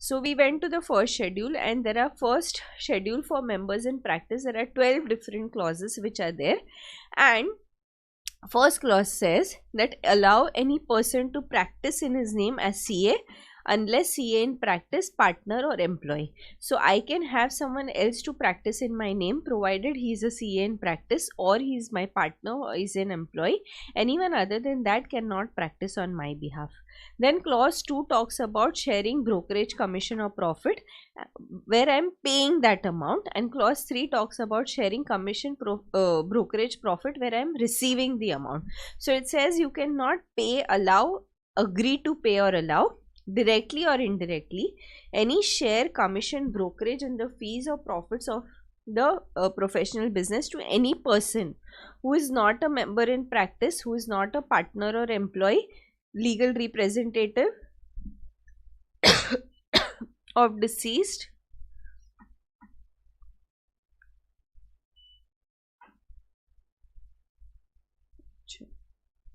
So we went to the first schedule, and there are first schedule for members in practice. There are 12 different clauses which are there, and first clause says that allow any person to practice in his name as CA unless CA in practice, partner or employee. So I can have someone else to practice in my name provided he is a CA in practice, or he is my partner, or is an employee. Anyone other than that cannot practice on my behalf. Then clause 2 talks about sharing brokerage commission or profit, where I am paying that amount, and clause 3 talks about sharing commission brokerage profit, where I am receiving the amount. So it says you cannot pay, allow, agree to pay or allow, directly or indirectly, any share, commission, brokerage and the fees or profits of the professional business to any person who is not a member in practice, who is not a partner or employee, legal representative of deceased,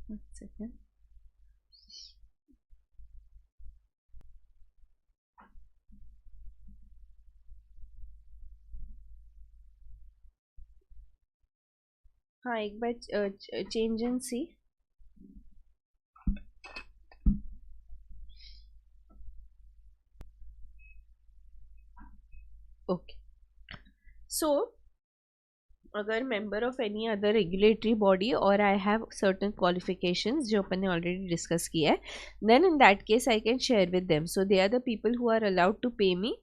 one second. हाँ एक बार change and C. Okay, सो अगर member of any other regulatory body और I have certain qualifications जो अपन ने already discuss किया है, then in that case I can share with them. So they are the people who are allowed to pay me,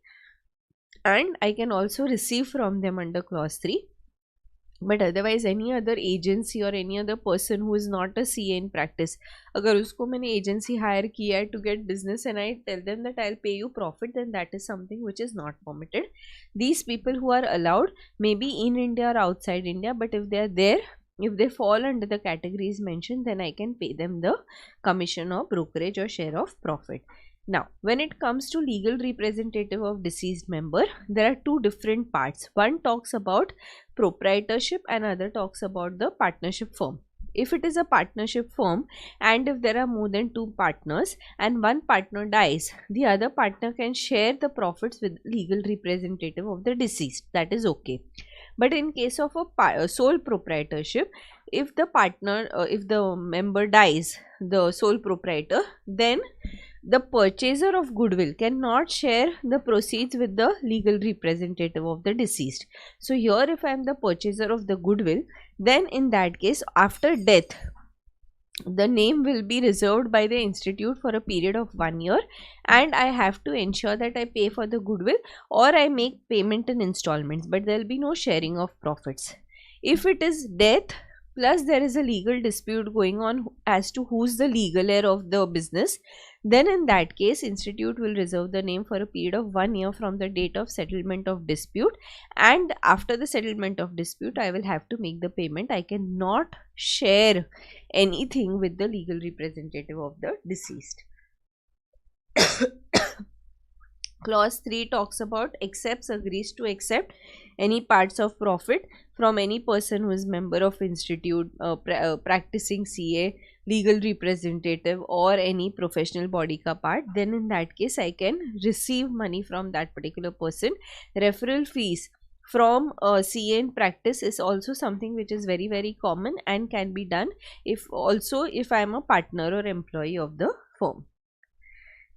and I can also receive from them under clause 3. But otherwise any other agency or any other person who is not a CA in practice, अगर उसको मैंने agency hire किया है to get business and I tell them that I'll pay you profit, then that is something which is not permitted. These people who are allowed may be in India or outside India, but if they are there, if they fall under the categories mentioned, then I can pay them the commission or brokerage or share of profit. Now, when it comes to legal representative of deceased member, there are two different parts. One talks about proprietorship and other talks about the partnership firm. If it is a partnership firm and if there are more than two partners and one partner dies, the other partner can share the profits with legal representative of the deceased. That is okay. But in case of a sole proprietorship, if the partner, if the member dies, the sole proprietor, then the purchaser of goodwill cannot share the proceeds with the legal representative of the deceased. So here if I am the purchaser of the goodwill, then in that case after death the name will be reserved by the institute for a period of 1 year, and I have to ensure that I pay for the goodwill or I make payment in installments, but there will be no sharing of profits. If it is death plus there is a legal dispute going on as to who's the legal heir of the business, then in that case institute will reserve the name for a period of 1 year from the date of settlement of dispute, and after the settlement of dispute I will have to make the payment. I cannot share anything with the legal representative of the deceased. Clause 3 talks about accepts, agrees to accept any parts of profit from any person who is member of institute, practicing CA, legal representative or any professional body ka part. Then in that case I can receive money from that particular person. Referral fees from CA in practice is also something which is very, very common and can be done if I am a partner or employee of the firm.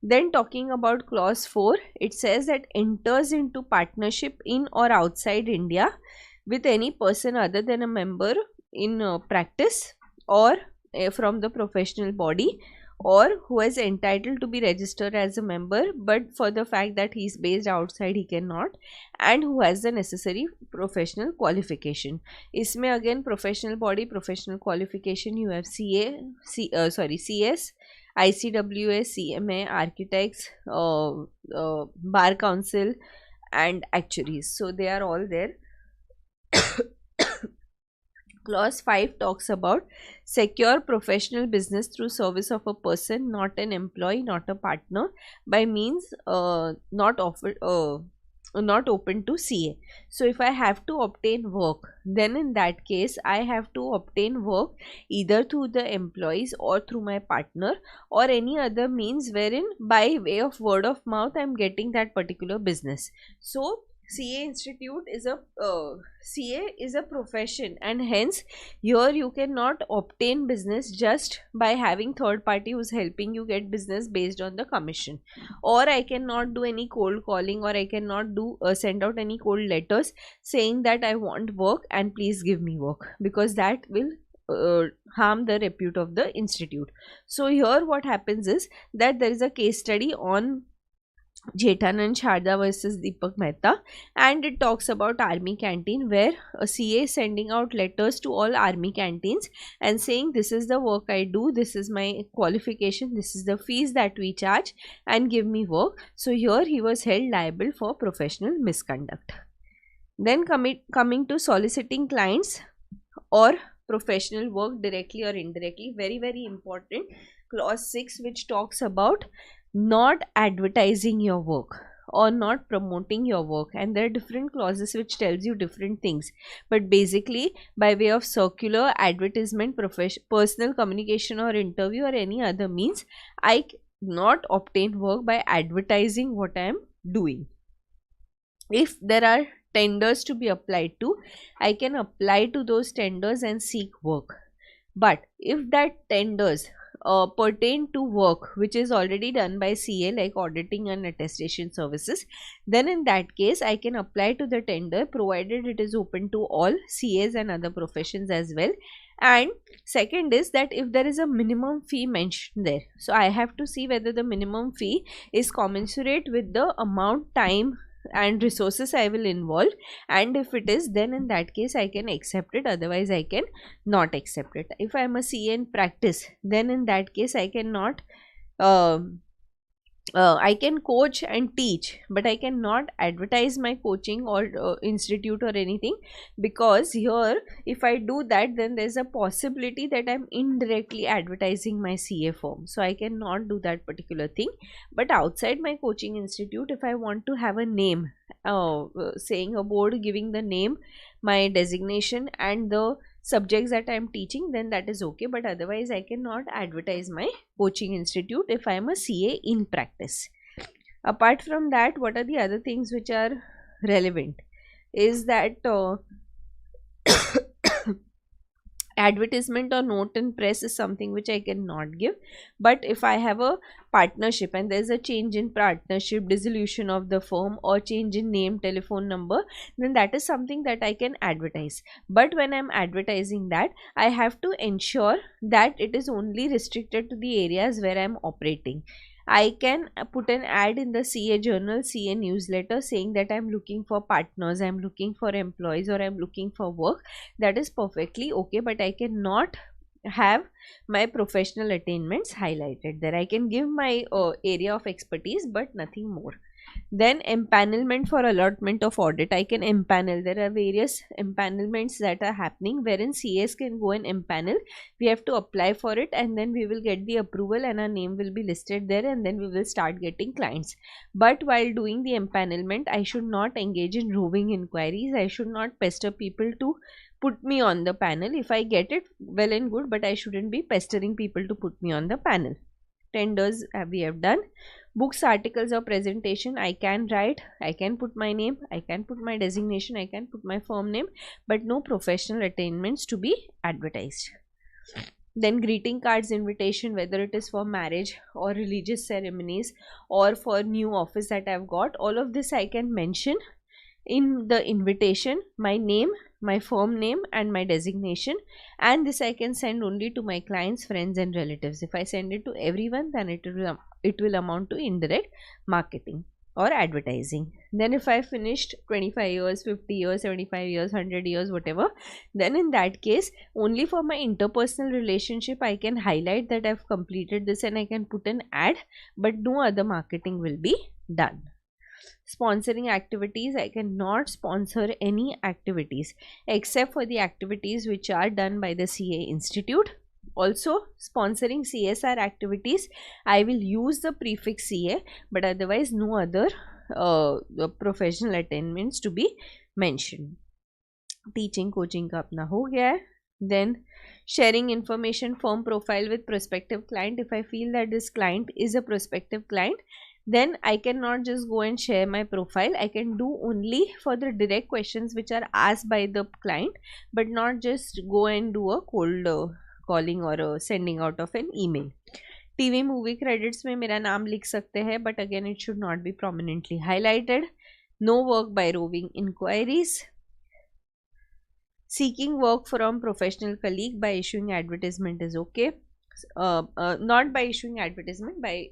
Then talking about clause 4, it says that enters into partnership in or outside India with any person other than a member in practice or from the professional body, or who is entitled to be registered as a member, but for the fact that he is based outside he cannot, and who has the necessary professional qualification. Isme again professional body, professional qualification, you have CS, ICWA, CMA, architects, bar council and actuaries. So they are all there. Clause 5 talks about secure professional business through service of a person, not an employee, not a partner, by means not offered not open to CA. So if I have to obtain work, then in that case I have to obtain work either through the employees or through my partner or any other means wherein by way of word of mouth I'm getting that particular business. So CA institute is a CA is a profession, and hence here you cannot obtain business just by having third party who's helping you get business based on the commission. Or I cannot do any cold calling, or I cannot do send out any cold letters saying that I want work and please give me work, because that will harm the repute of the institute. So here what happens is that there is a case study on Jethanand Sharda versus Deepak Mehta, and it talks about army canteen, where a CA is sending out letters to all army canteens and saying this is the work I do, this is my qualification, this is the fees that we charge, and give me work. So here he was held liable for professional misconduct. Then coming to soliciting clients or professional work directly or indirectly, very very important, clause 6, which talks about not advertising your work or not promoting your work. And there are different clauses which tells you different things, but basically by way of circular, advertisement, personal communication or interview or any other means, I not obtain work by advertising what I am doing. If there are tenders to be applied to, I can apply to those tenders and seek work. But if that tenders pertain to work which is already done by CA, like auditing and attestation services, then in that case I can apply to the tender provided it is open to all CAs and other professions as well. And second is that if there is a minimum fee mentioned there, so I have to see whether the minimum fee is commensurate with the amount, time and resources I will involve, and if it is, then in that case I can accept it, otherwise I can not accept it. If I am a CA in practice, then in that case I cannot I can coach and teach, but I cannot advertise my coaching or institute or anything, because here if I do that, then there's a possibility that I'm indirectly advertising my CA firm, so I cannot do that particular thing. But outside my coaching institute, if I want to have a name, saying a board giving the name, my designation and the subjects that I am teaching, then that is okay. But otherwise I cannot advertise my coaching institute if I am a CA in practice. Apart from that, what are the other things which are relevant is that advertisement or note in press is something which I cannot give. But if I have a partnership and there is a change in partnership, dissolution of the firm or change in name, telephone number, then that is something that I can advertise. But when I am advertising that, I have to ensure that it is only restricted to the areas where I am operating. I can put an ad in the CA journal, CA newsletter, saying that I'm looking for partners, I'm looking for employees, or I'm looking for work. That is perfectly okay, but I cannot have my professional attainments highlighted there. I can give my area of expertise, but nothing more. Then empanelment for allotment of audit. I can empanel. There are various empanelments that are happening wherein CAs can go and empanel. We have to apply for it and then we will get the approval and our name will be listed there, and then we will start getting clients. But while doing the empanelment, I should not engage in roving inquiries. I should not pester people to put me on the panel. If I get it, well and good, but I shouldn't be pestering people to put me on the panel. Tenders we have done. Books, articles or presentation, I can write, I can put my name, I can put my designation, I can put my firm name, but no professional attainments to be advertised. Then greeting cards, invitation, whether it is for marriage or religious ceremonies or for new office that I've got, all of this I can mention in the invitation, my name, my firm name and my designation, and this I can send only to my clients, friends and relatives. If I send it to everyone, then it will amount to indirect marketing or advertising. Then if I finished 25 years, 50 years, 75 years, 100 years, whatever, then in that case only for my interpersonal relationship I can highlight that I've completed this and I can put an ad, but no other marketing will be done. Sponsoring activities, I cannot sponsor any activities except for the activities which are done by the CA Institute. Also sponsoring CSR activities, I will use the prefix CA, but otherwise no other the professional attainments to be mentioned. Teaching coaching का अपना हो गया है. Then sharing information firm profile with prospective client. If I feel that this client is a prospective client, then I cannot just go and share my profile. I can do only for the direct questions which are asked by the client, but not just go and do a cold calling or sending out of an email. TV movie credits में मेरा नाम लिख सकते हैं, but again it should not be prominently highlighted. No work by roving inquiries. Seeking work from professional colleague by issuing advertisement is okay. Not by issuing advertisement, by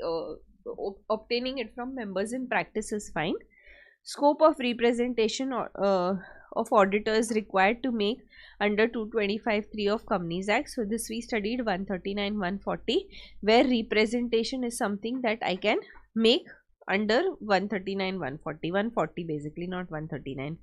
obtaining it from members in practice is fine. Scope of representation of auditors required to make under 225(3) of Companies Act. So this we studied 139, 140, where representation is something that I can make under 139, 140, 140 basically, not 139.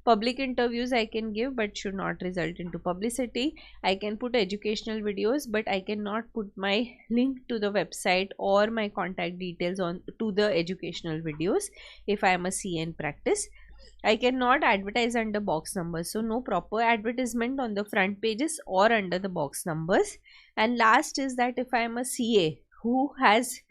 Public interviews I can give, but should not result into publicity. I can put educational videos, but I cannot put my link to the website or my contact details on to the educational videos if I am a CA in practice. I cannot advertise under box numbers, so no proper advertisement on the front pages or under the box numbers. And last is that if I am a CA who has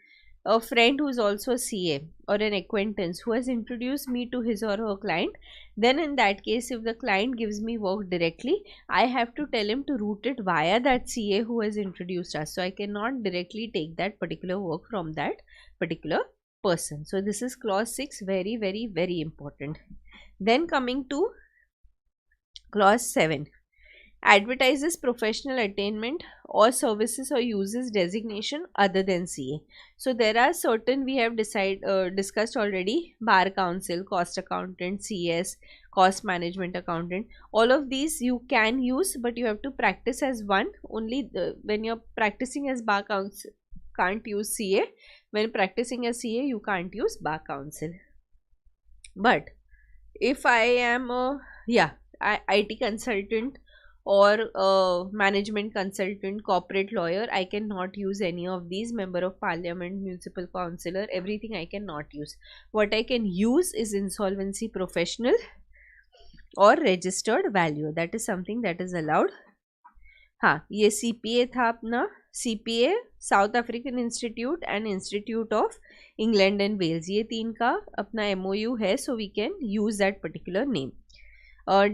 a friend who is also a CA or an acquaintance who has introduced me to his or her client, then in that case, if the client gives me work directly, I have to tell him to route it via that CA who has introduced us. So I cannot directly take that particular work from that particular person. So this is clause 6, very, very, very important. Then coming to clause 7. Advertises professional attainment or services or uses designation other than CA. So there are certain we have discussed already: bar counsel, cost accountant, CS, cost management accountant. All of these you can use, but you have to practice as one. Only when you're practicing as bar counsel, can't use CA. When practicing as CA, you can't use bar counsel. But if I am a IT consultant or management consultant, corporate lawyer, I cannot use any of these. Member of parliament, municipal councillor, everything I cannot use. What I can use is insolvency professional or registered valuer. That is something that is allowed. हाँ, ये CPA था अपना, CPA South African institute and institute of England and Wales, ये 3 का अपना MOU है, so we can use that particular name.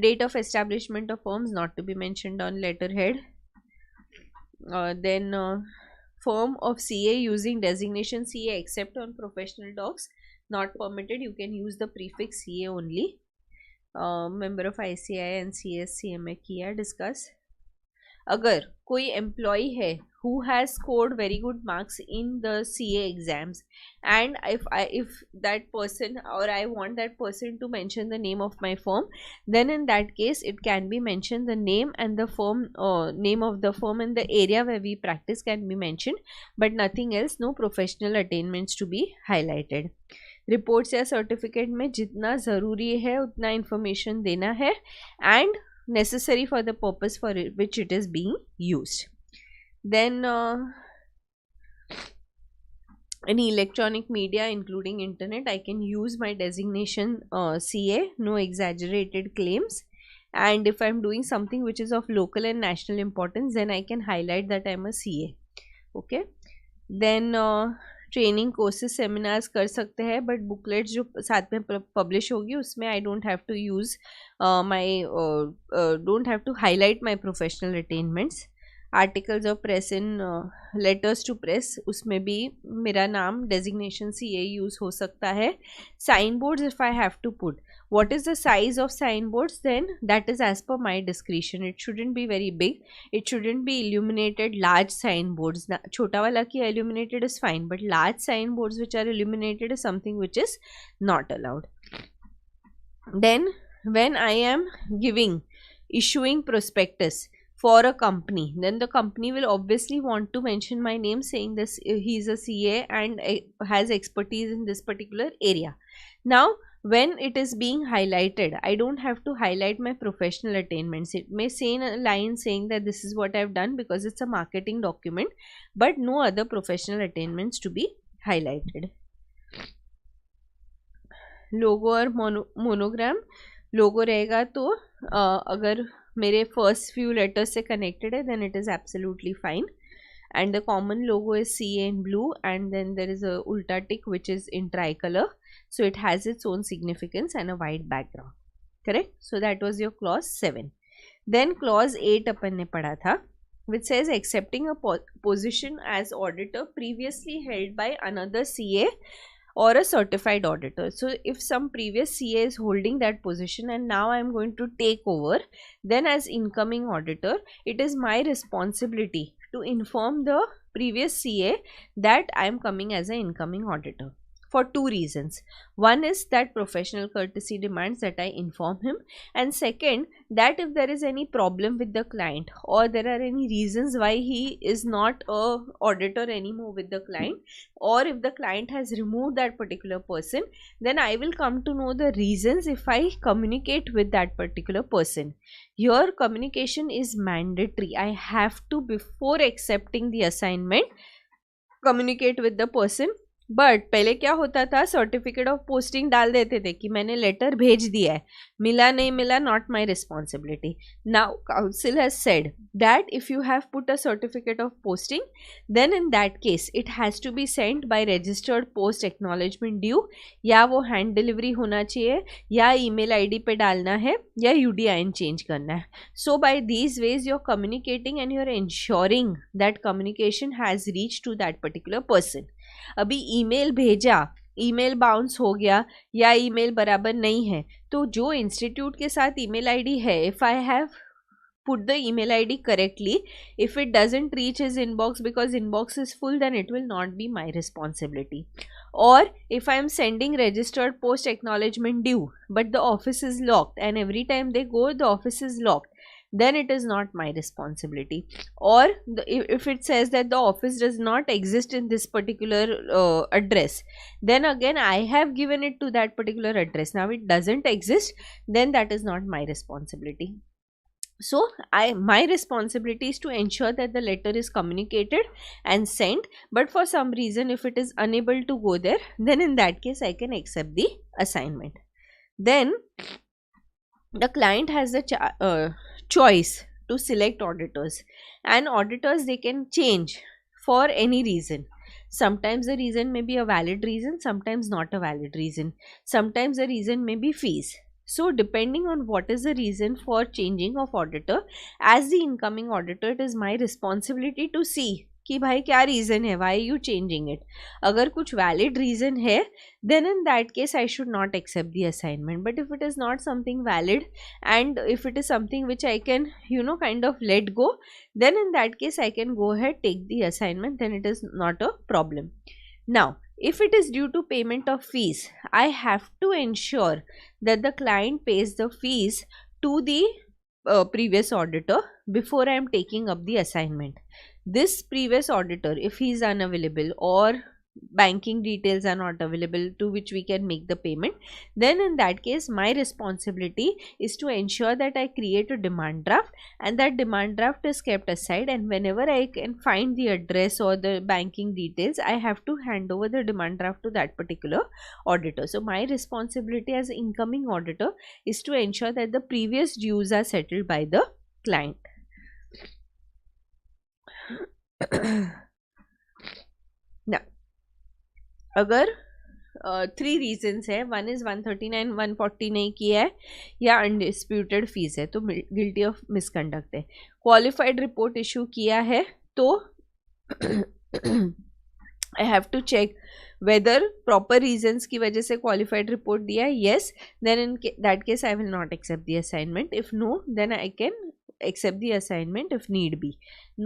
Date of establishment of firms not to be mentioned on letterhead. Then firm of CA using designation CA except on professional docs not permitted. You can use the prefix CA only. Member of ICI and CS CMA किया discuss. अगर कोई employ है who has scored very good marks in the CA exams, and if that person, or I want that person to mention the name of my firm, then in that case it can be mentioned, the name and the firm, name of the firm and the area where we practice can be mentioned, but nothing else. No professional attainments to be highlighted. Reports या certificate में जितना ज़रूरी है उतना information देना है, and necessary for the purpose for which it is being used. Then any electronic media including internet, I can use my designation CA, no exaggerated claims. And if I'm doing something which is of local and national importance, then I can highlight that I'm a CA. Okay. Then training courses seminars कर सकते हैं, but booklets जो साथ में publish होगी उसमें I don't have to use don't have to highlight my professional attainments. Articles of press in letters to press, उसमें भी मेरा नाम डेजिग्नेशन CA यूज़ हो सकता है. Sign boards, if I have to put what is the size of signboards, then that is as per my discretion. It shouldn't be very big, it shouldn't be illuminated large signboards. Chota wala ki illuminated is fine, but large signboards which are illuminated is something which is not allowed. Then when I am issuing prospectus for a company, then the company will obviously want to mention my name, saying this he is a CA and has expertise in this particular area. Now when it is being highlighted, I don't have to highlight my professional attainments. It may say in a line saying that this is what I've done because it's a marketing document, but no other professional attainments to be highlighted. Logo और monogram, logo रहेगा तो अगर मेरे first few letters से connected है then it is absolutely fine. And the common logo is CA in blue, and then there is a ulta tick which is in tricolor, so it has its own significance and a white background. Correct? So that was your clause 7. Then clause 8 अपन ने पढ़ा था, which says accepting a position as auditor previously held by another CA or a certified auditor. So if some previous CA is holding that position and now I am going to take over, then as incoming auditor it is my responsibility to inform the previous CA that I am coming as an incoming auditor, for two reasons. One is that professional courtesy demands that I inform him, and second, that if there is any problem with the client or there are any reasons why he is not a auditor anymore with the client, or if the client has removed that particular person, then I will come to know the reasons if I communicate with that particular person. Your communication is mandatory. I have to, before accepting the assignment, communicate with the person. But पहले क्या होता था, certificate of posting डाल देते थे कि मैंने letter भेज दिया है, मिला नहीं मिला not my responsibility. Now council has said that if you have put a certificate of posting then in that case it has to be sent by registered post acknowledgement due, या वो hand delivery होना चाहिए, या email ID पे डालना है, या यूडीआईएन change करना है. So by these ways you are communicating and you are insuring that communication has reach to that particular person. अभी ईमेल भेजा, ईमेल बाउंस हो गया या ईमेल बराबर नहीं है, तो जो इंस्टीट्यूट के साथ ईमेल आईडी है, if I have put the email ID correctly, if it doesn't reach his inbox because inbox is full, then it will not be my responsibility. Or if I am sending registered post acknowledgement due but the office is locked and every time they go the office is locked, then it is not my responsibility. Or if it says that the office does not exist in this particular address, then again I have given it to that particular address, now it doesn't exist, then that is not my responsibility. So my responsibility is to ensure that the letter is communicated and sent, but for some reason if it is unable to go there, then in that case I can accept the assignment. Then the client has the choice to select auditors, and auditors they can change for any reason. Sometimes the reason may be a valid reason, sometimes not a valid reason, sometimes the reason may be fees. So depending on what is the reason for changing of auditor, as the incoming auditor it is my responsibility to see कि भाई क्या reason है, why you changing it. अगर कुछ valid reason है then in that case I should not accept the assignment. But if it is not something valid and if it is something which I can kind of let go, then in that case I can go ahead, take the assignment, then it is not a problem. Now if it is due to payment of fees, I have to ensure that the client pays the fees to the previous auditor before I am taking up the assignment. This previous auditor, if he is unavailable or banking details are not available to which we can make the payment, then in that case my responsibility is to ensure that I create a demand draft, and that demand draft is kept aside, and whenever I can find the address or the banking details, I have to hand over the demand draft to that particular auditor. So my responsibility as incoming auditor is to ensure that the previous dues are settled by the client. Now अगर 3 regions है, one is 139 140 नहीं किया है या undisputed fees है तो guilty of misconduct है. Qualified report issue किया है तो I have to check whether proper reasons की वजह से क्वालिफाइड रिपोर्ट दिया है. Yes, then in that case I will not accept the assignment. If no, then I can accept the assignment if need be.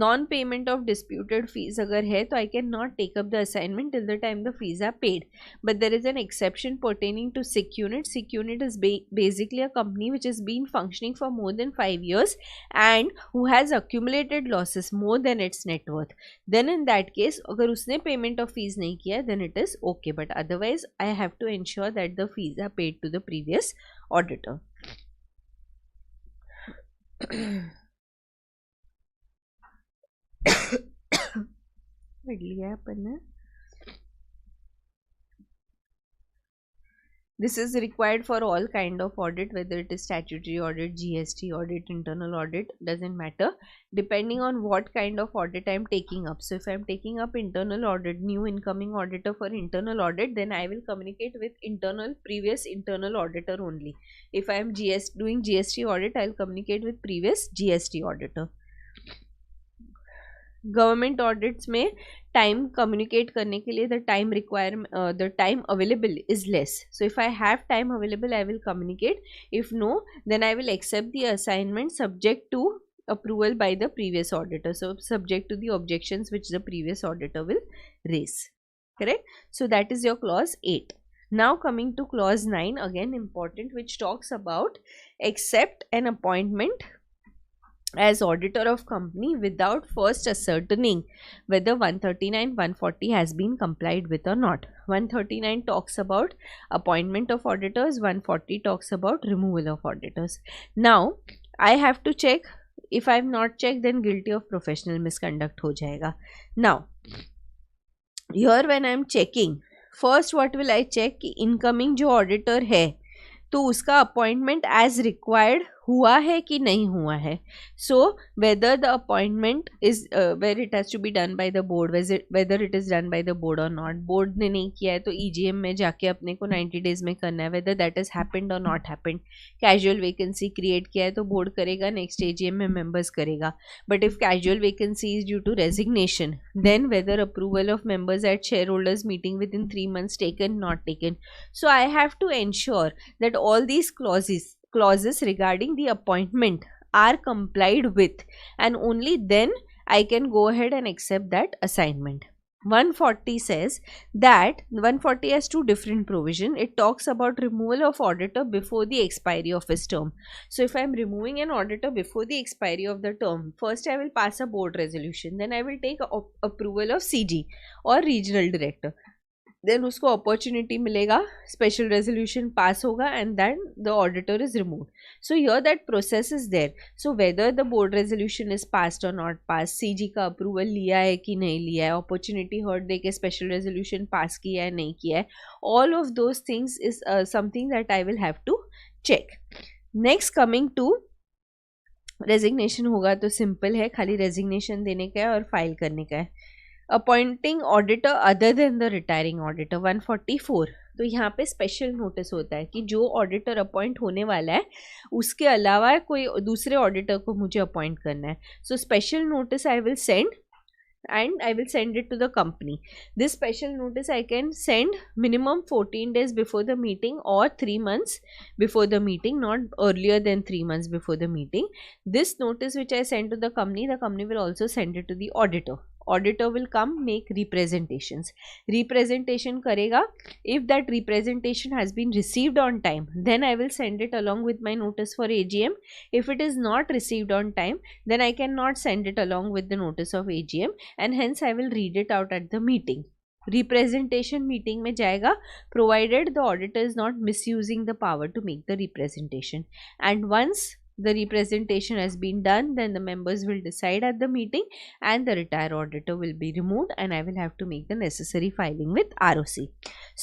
Non payment of disputed fees अगर है तो I cannot take up the assignment till the time the fees are paid. But there is an exception pertaining to SIC unit. SIC unit is basically a company which has been functioning for more than 5 years and who has accumulated losses more than its net worth. Then in that case अगर उसने payment of fees नहीं किया then it is okay, but otherwise I have to ensure that the fees are paid to the previous auditor. पढ़ लिया अपन ने. This is required for all kind of audit, whether it is statutory audit, GST audit, internal audit, doesn't matter, depending on what kind of audit I am taking up. So if I am taking up internal audit, new incoming auditor for internal audit, then I will communicate with previous internal auditor only. If I am doing GST audit, I will communicate with previous GST auditor. Government audits में time communicate करने के लिए the time available is less. So if I have time available I will communicate. If no, then I will accept the assignment subject to approval by the previous auditor, so subject to the objections which the previous auditor will raise. Correct? So that is your clause 8. Now coming to clause 9, again important, which talks about accept an appointment as auditor of company without first ascertaining whether 139 140 has been complied with or not. 139 talks about appointment of auditors, 140 talks about removal of auditors. Now I have to check. If I have not checked, then guilty of professional misconduct हो जाएगा. Now here when I am checking, first what will I check कि incoming जो auditor है तो उसका appointment as required हुआ है कि नहीं हुआ है. So whether the appointment is where it has to be done by the board, whether it is done by the board or not. Board ने नहीं किया है तो EGM में जाके अपने को 90 डेज में करना है, whether that is happened or not happened. Casual vacancy create किया है तो बोर्ड करेगा, नेक्स्ट AGM में मेंबर्स करेगा. But if casual vacancy is due to resignation, then whether approval of members at share holders meeting with in 3 months taken, not taken. So I have to ensure that all these clauses regarding the appointment are complied with, and only then I can go ahead and accept that assignment. 140 says that 140 has two different provision. It talks about removal of auditor before the expiry of his term. So if I am removing an auditor before the expiry of the term, first I will pass a board resolution, then I will take approval of CG or regional director. Then उसको opportunity मिलेगा, special resolution pass होगा, and then the auditor is removed. So here that process is there. So whether the board resolution is passed or not pass, CG का approval लिया है कि नहीं लिया है, अपॉर्चुनिटी हर्ट दे के स्पेशल रेजोल्यूशन पास किया है नहीं किया है, all of those things is something that I will have to check. Next coming to resignation होगा तो सिंपल है, खाली रेजिग्नेशन देने का है और फाइल करने का है. Appointing auditor other than the retiring auditor 144. तो यहाँ पे स्पेशल नोटिस होता है कि जो ऑडिटर अपॉइंट होने वाला है उसके अलावा कोई दूसरे ऑडिटर को मुझे अपॉइंट करना है. So special notice I will send and I will send it to the company. This special notice I can send minimum 14 days before the meeting or 3 months before the meeting, not earlier than 3 months before the meeting. This notice which I send to the company will also send it to the auditor. Auditor will come make representations. Representation karega. If that representation has been received on time, then I will send it along with my notice for AGM. If it is not received on time, then I cannot send it along with the notice of AGM, and hence I will read it out at the meeting. Representation meeting में जाएगा, provided the auditor is not misusing the power to make the representation. And once the representation has been done, then the members will decide at the meeting and the retired auditor will be removed, and I will have to make the necessary filing with ROC.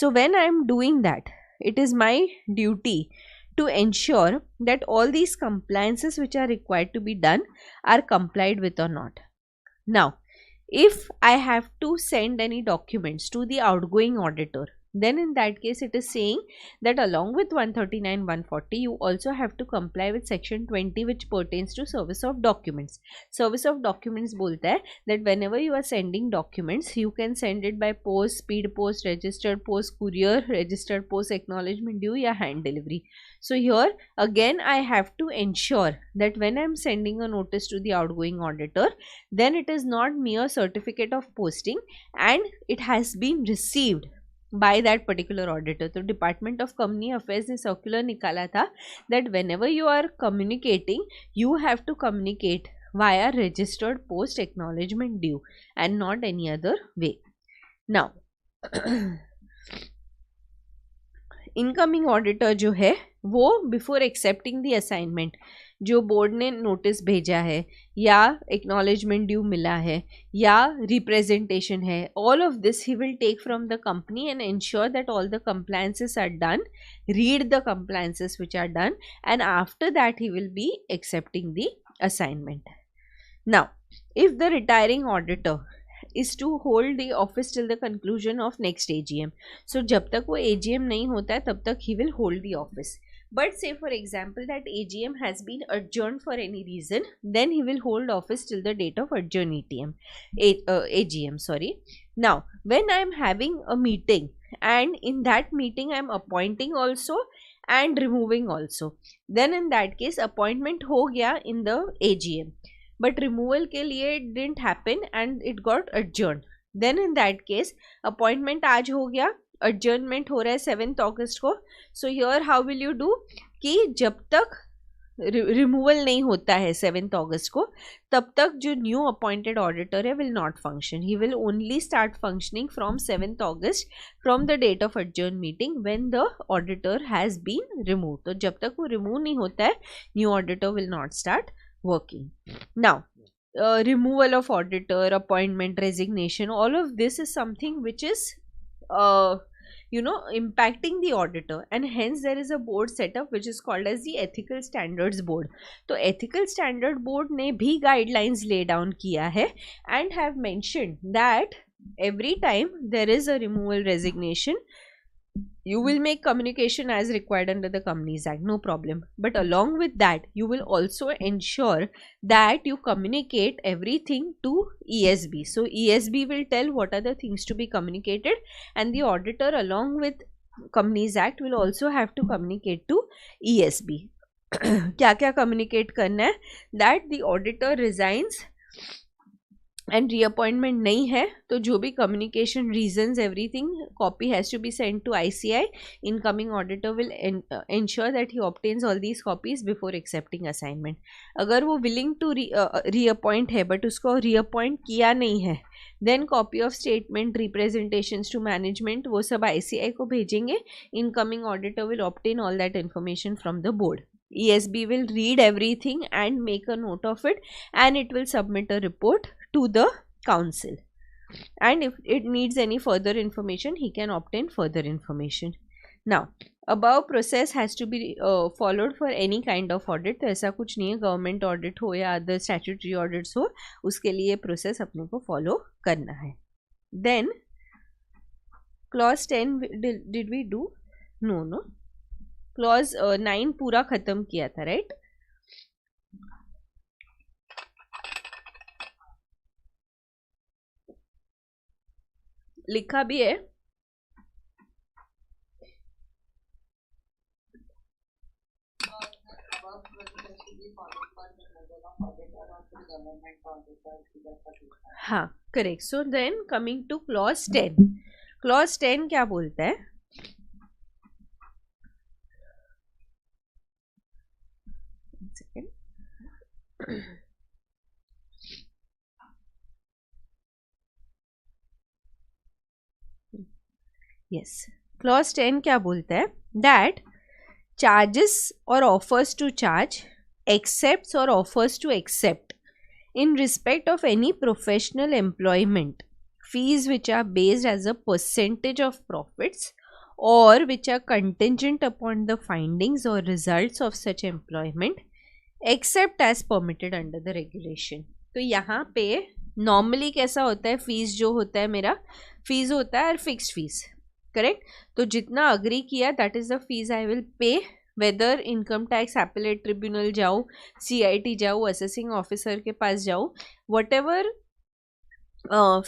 So when I am doing that, it is my duty to ensure that all these compliances which are required to be done are complied with or not. Now, if I have to send any documents to the outgoing auditor, then in that case it is saying that along with 139 140 you also have to comply with section 20 which pertains to service of documents. Service of documents बोलता है that whenever you are sending documents you can send it by post, speed post, registered post, courier, registered post, acknowledgement due या hand delivery. So here again I have to ensure that when I am sending a notice to the outgoing auditor, then it is not mere certificate of posting and it has been received by that particular auditor. तो department of company affairs ने circular निकाला था that whenever you are communicating you have to communicate via registered post, acknowledgement due, and not any other way. Now incoming auditor जो है वो before accepting the assignment जो board ने notice भेजा है या एक्नॉलेजमेंट ड्यू मिला है या रिप्रेजेंटेशन है, all of this he will take from the company and ensure that all the compliances are done, read the compliances which are done, and after that he will be accepting the assignment. Now, if the retiring auditor is to hold the office till the conclusion of next AGM, so जब तक वो AGM नहीं होता है तब तक he will hold the office. But say for example that AGM has been adjourned for any reason, then he will hold office till the date of adjourn AGM. Sorry. Now, when I am having a meeting and in that meeting I am appointing also and removing also, then in that case appointment हो गया in the AGM, but removal के लिए it didn't happen and it got adjourned. Then in that case appointment आज हो गया, adjournment हो रहा है 7th August को. So here how will you do कि जब तक रिमूवल नहीं होता है 7th August को, तब तक जो न्यू अपॉइंटेड ऑडिटर है will not function. He will only start functioning from 7th August from the date of adjourn meeting when the auditor has been remove. तो जब तक वो रिमूव नहीं होता है new auditor will not start working. Now, removal of auditor, appointment, resignation, all of this is something which is impacting the auditor, and hence there is a board set up which is called as the ethical standards board. तो ethical standard board ने भी guidelines lay down किया है and have mentioned that every time there is a removal, resignation, you will make communication as required under the Companies Act, no problem. But along with that, you will also ensure that you communicate everything to ESB. So ESB will tell what are the things to be communicated, and the auditor along with Companies Act will also have to communicate to ESB. क्या क्या communicate करना है? That the auditor resigns and reappointment नहीं है तो जो भी communication reasons everything copy has to be sent to ICI. Incoming auditor will ensure that he obtains all these copies before accepting assignment. अगर वो willing to reappoint है but उसको reappoint किया नहीं है, then copy of statement, representations to management वो सब ICI को भेजेंगे. Incoming auditor will obtain all that information from the board. ESB will read everything and make a note of it, and it will submit a report to the council, and if it needs any further information he can obtain further information. Now, above process has to be followed for any kind of audit. तो ऐसा कुछ नहीं है government audit हो या other statutory audits हो, उसके लिए प्रोसेस अपने को फॉलो करना है. Then clause 10 did we do? No, clause 9 पूरा खत्म किया था, राइट? लिखा भी है. हाँ, correct. So then coming to clause 10. Clause 10 क्या बोलता है? Yes. Clause 10 क्या बोलता है? That charges or offers to charge, accepts or offers to accept in respect of any professional employment fees which are based as a percentage of profits or which are contingent upon the findings or results of such employment except as permitted under the regulation. तो यहाँ पे normally कैसा होता है? Fees जो होता है मेरा फीस होता है फिक्स्ड फीस, करेक्ट? तो जितना अग्री किया that is the fees I will pay, whether income tax appellate tribunal जाऊँ, CIT जाऊँ, असेसिंग ऑफिसर के पास जाऊँ, whatever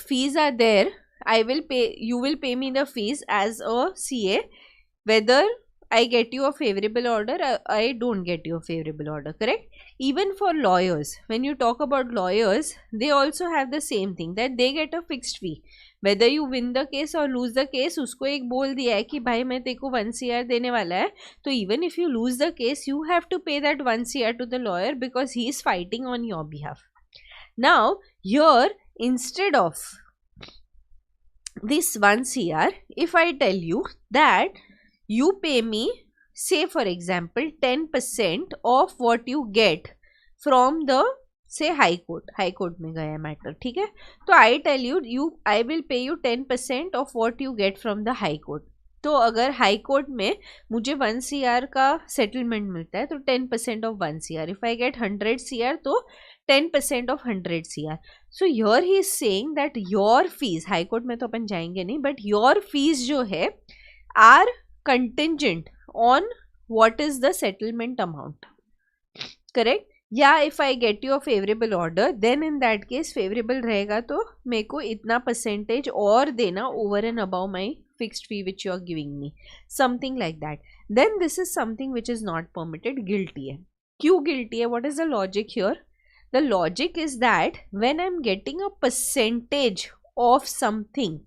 fees are there, I will pay, you will pay me the fees as a CA, whether I get you a favorable order or I don't get you a favorable order, correct? Even for lawyers, when you talk about lawyers, they also have the same thing, that they get a fixed fee. Whether you win the case or lose the case, उसको एक बोल दिया है कि भाई मैं तेरे को 1 CR देने वाला है, तो even if you lose the case, you have to pay that 1 CR to the lawyer because he is fighting on your behalf. Now, here, instead of this 1 CR, if I tell you that you pay me say for example 10% of what you get from the say high court में गया matter, ठीक है, तो I tell you I will pay you 10% of what you get from the high court. तो अगर high court में मुझे 1 CR का सेटलमेंट मिलता है तो 10% of 1 CR, if I gate 100 CR तो 10% of 100 CR. So your he is saying that your fees, high court में तो अपन जाएंगे नहीं, बट योर फीस जो है are contingent on what is the settlement amount, correct. या if I get you a favourable order then in that case favourable रहेगा तो मेरे को इतना परसेंटेज और देना over and above my fixed fee which you are giving me, something like that. Then this is something which is not permitted, guilty है. क्यों guilty है? What is the logic here? The logic is that when I'm getting a percentage of something,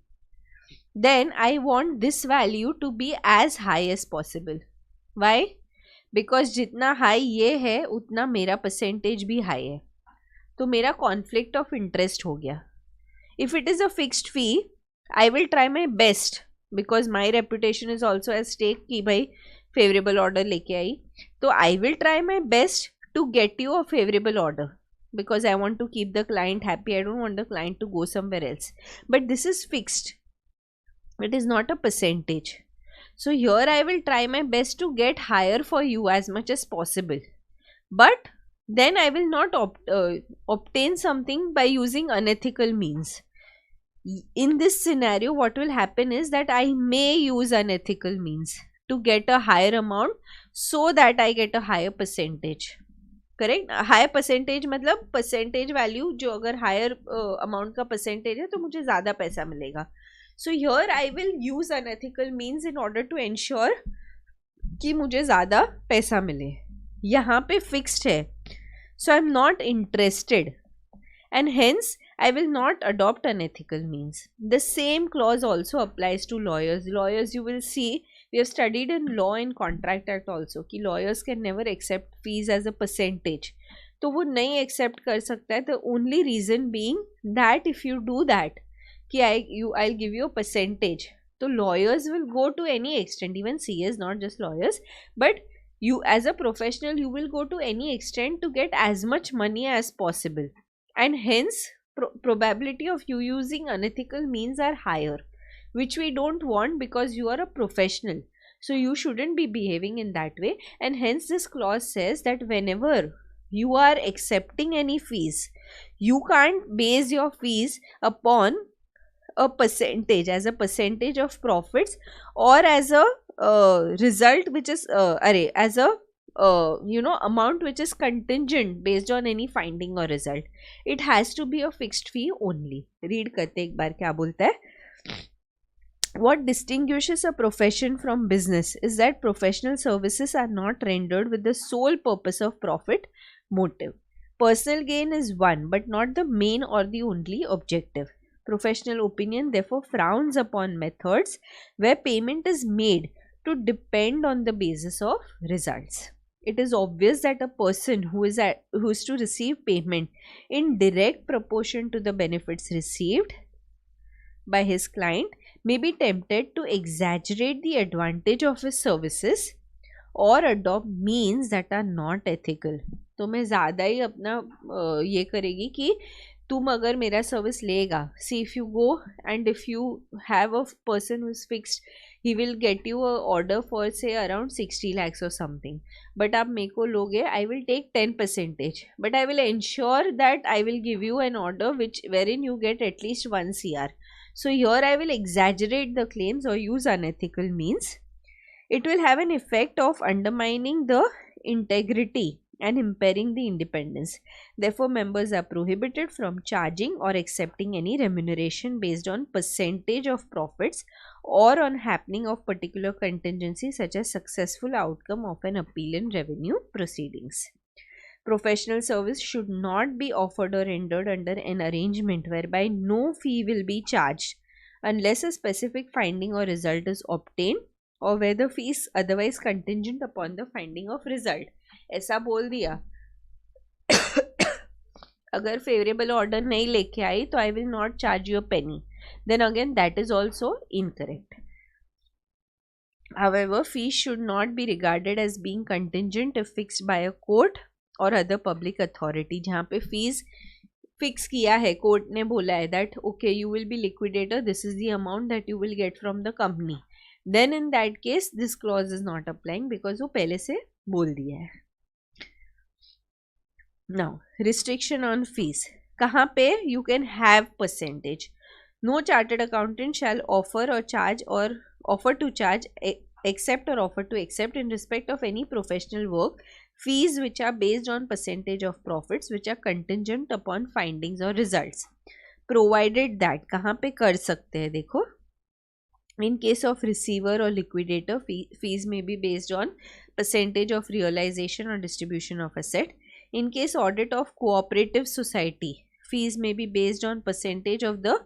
then I want this value to be as high as possible. Why? Because जितना high ये है उतना मेरा percentage भी high है, तो मेरा conflict of interest हो गया. If it is a fixed fee, I will try my best because my reputation is also at stake कि भाई favorable order लेके आई, तो I will try my best to get you a favorable order because I want to keep the client happy. I don't want the client to go somewhere else. But this is fixed. It is not a percentage. So here I will try my best to get higher for you as much as possible. But then I will not obtain something by using unethical means. In this scenario what will happen is that I may use unethical means to get a higher amount so that I get a higher percentage, correct. Higher percentage मतलब percentage value जो अगर higher amount का percentage है तो मुझे ज़्यादा पैसा मिलेगा. So here I will use unethical means in order to ensure कि मुझे ज़्यादा पैसा मिले. यहाँ पे fixed है, so I'm not interested and hence I will not adopt unethical means. The same clause also applies to lawyers. Lawyers, you will see, we have studied in law and contract act also कि lawyers can never accept fees as a percentage. तो वो नहीं accept कर सकता है. The only reason being that if you do that कि I'll give you a percentage, तो lawyers will go to any extent, even CAs, not just lawyers, but you as a professional you will go to any extent to get as much money as possible, and hence probability of you using unethical means are higher, which we don't want because you are a professional, so you shouldn't be behaving in that way. And hence this clause says that whenever you are accepting any fees, you can't base your fees upon a percentage, as a percentage of profits, or as a result which is as a amount which is contingent based on any finding or result. It has to be a fixed fee only. Read करते एक बार क्या बोलता है. What distinguishes a profession from business is that professional services are not rendered with the sole purpose of profit motive. Personal gain is one, but not the main or the only objective. Professional opinion therefore frowns upon methods where payment is made to depend on the basis of results. It is obvious that a person who is to receive payment in direct proportion to the benefits received by his client may be tempted to exaggerate the advantage of his services or adopt means that are not ethical. तो मैं ज़्यादा ही अपना ये करेगी कि तुम अगर मेरा सर्विस लेगा, see if you go and if you have a person who is fixed, he will get you a order for say around 60 lakhs or something, but आप मेरे को लोगे, I will take 10%, but I will ensure that I will give you an order wherein you get at least 1 CR. So here I will exaggerate the claims or use unethical means. It will have an effect of undermining the integrity and impairing the independence. Therefore, members are prohibited from charging or accepting any remuneration based on percentage of profits or on happening of particular contingency such as successful outcome of an appeal in revenue proceedings. Professional service should not be offered or rendered under an arrangement whereby no fee will be charged unless a specific finding or result is obtained or where the fee is otherwise contingent upon the finding of result. ऐसा बोल दिया. अगर favourable order नहीं लेके आई तो I will not charge you a penny, then again that is also incorrect. However, fees should not be regarded as being contingent if fixed by a court or other public authority. जहाँ पे fees fix किया है, court ने बोला है that okay you will be liquidator, this is the amount that you will get from the company, then in that case this clause is not applying because वो पहले से बोल दिया है. Now restriction on fees. कहाँ पे you can have percentage. No chartered accountant shall offer or charge or offer to charge, accept or offer to accept in respect of any professional work fees which are based on percentage of profits which are contingent upon findings or results, provided that कहाँ पे कर सकते हैं देखो. In case of receiver or liquidator, fees may be based on percentage of realization or distribution of asset. In case audit of cooperative society, fees may be based on percentage of the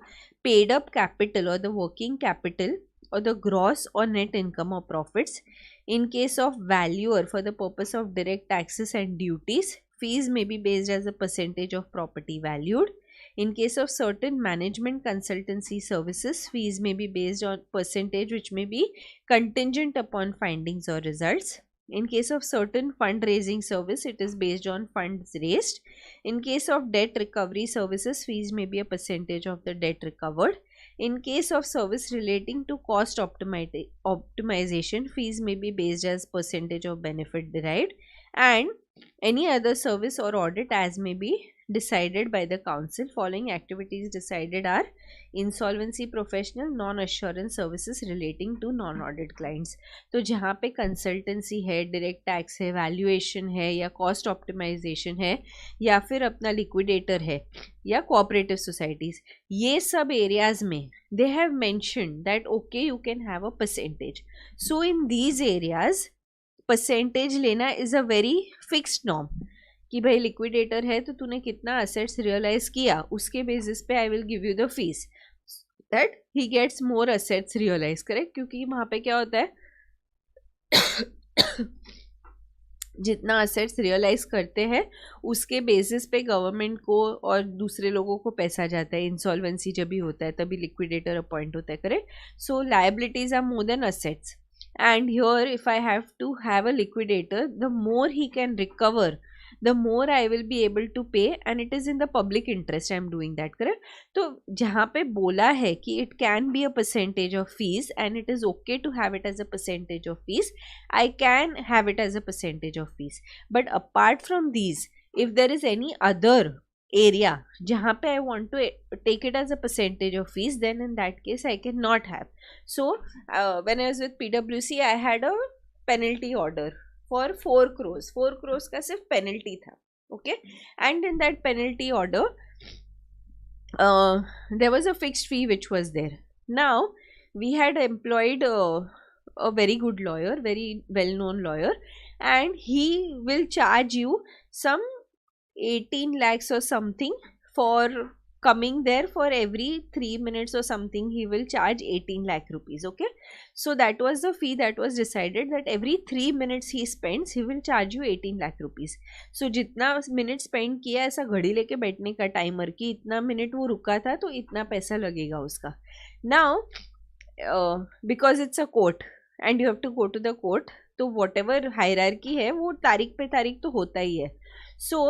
paid up capital or the working capital or the gross or net income or profits. In case of valuer for the purpose of direct taxes and duties, fees may be based as a percentage of property valued. In case of certain management consultancy services, fees may be based on percentage which may be contingent upon findings or results. In case of certain fundraising service, it is based on funds raised. In case of debt recovery services, fees may be a percentage of the debt recovered. In case of service relating to cost optimization, fees may be based as percentage of benefit derived, and any other service or audit as may be decided by the council. Following activities decided are insolvency professional, non-assurance services relating to non-audit clients. तो जहाँ पे consultancy है, direct tax है, valuation है, या cost optimisation है, या फिर अपना लिक्विडेटर है, या कोऑपरेटिव सोसाइटीज, ये सब एरियाज में they have mentioned that okay you can have a percentage. So in these areas percentage लेना is a very fixed norm कि भाई लिक्विडेटर है तो तूने कितना असेट्स रियलाइज किया, उसके बेसिस पे I will give you the fees that he gets more assets realise. Correct, क्योंकि वहाँ पे क्या होता है जितना असेट्स रियलाइज करते हैं उसके बेसिस पे गवर्नमेंट को और दूसरे लोगों को पैसा जाता है. इंसॉल्वेंसी जब भी होता है तभी लिक्विडेटर अपॉइंट होता है. Correct, so liabilities are more than assets, and here if I have to have a liquidator, the more he can recover, the more I will be able to pay, and it is in the public interest I am doing that. Correct. तो जहाँ पे बोला है कि it can be a percentage of fees and it is okay to have it as a percentage of fees, I can have it as a percentage of fees. But apart from these, if there is any other area जहाँ पे I want to take it as a percentage of fees, then in that case I cannot have. So when I was with PwC, I had a penalty order for 4 crores. 4 crores का सिर्फ penalty था. Okay, and in that penalty order there was a fixed fee which was there. Now we had employed a very good lawyer, very well known lawyer, and he will charge you some 18 lakhs or something for coming there. For every 3 minutes or something he will charge 18 lakh rupees. Okay, so that was the fee that was decided, that every 3 minutes he spends he will charge you 18 lakh rupees. So जितना minute spend किया, ऐसा घड़ी लेके बैठने का timer की इतना minute वो रुका था तो इतना पैसा लगेगा उसका. Now because it's a court and you have to go to the court, तो whatever hierarchy है वो तारीख पे तारीख तो होता ही है. So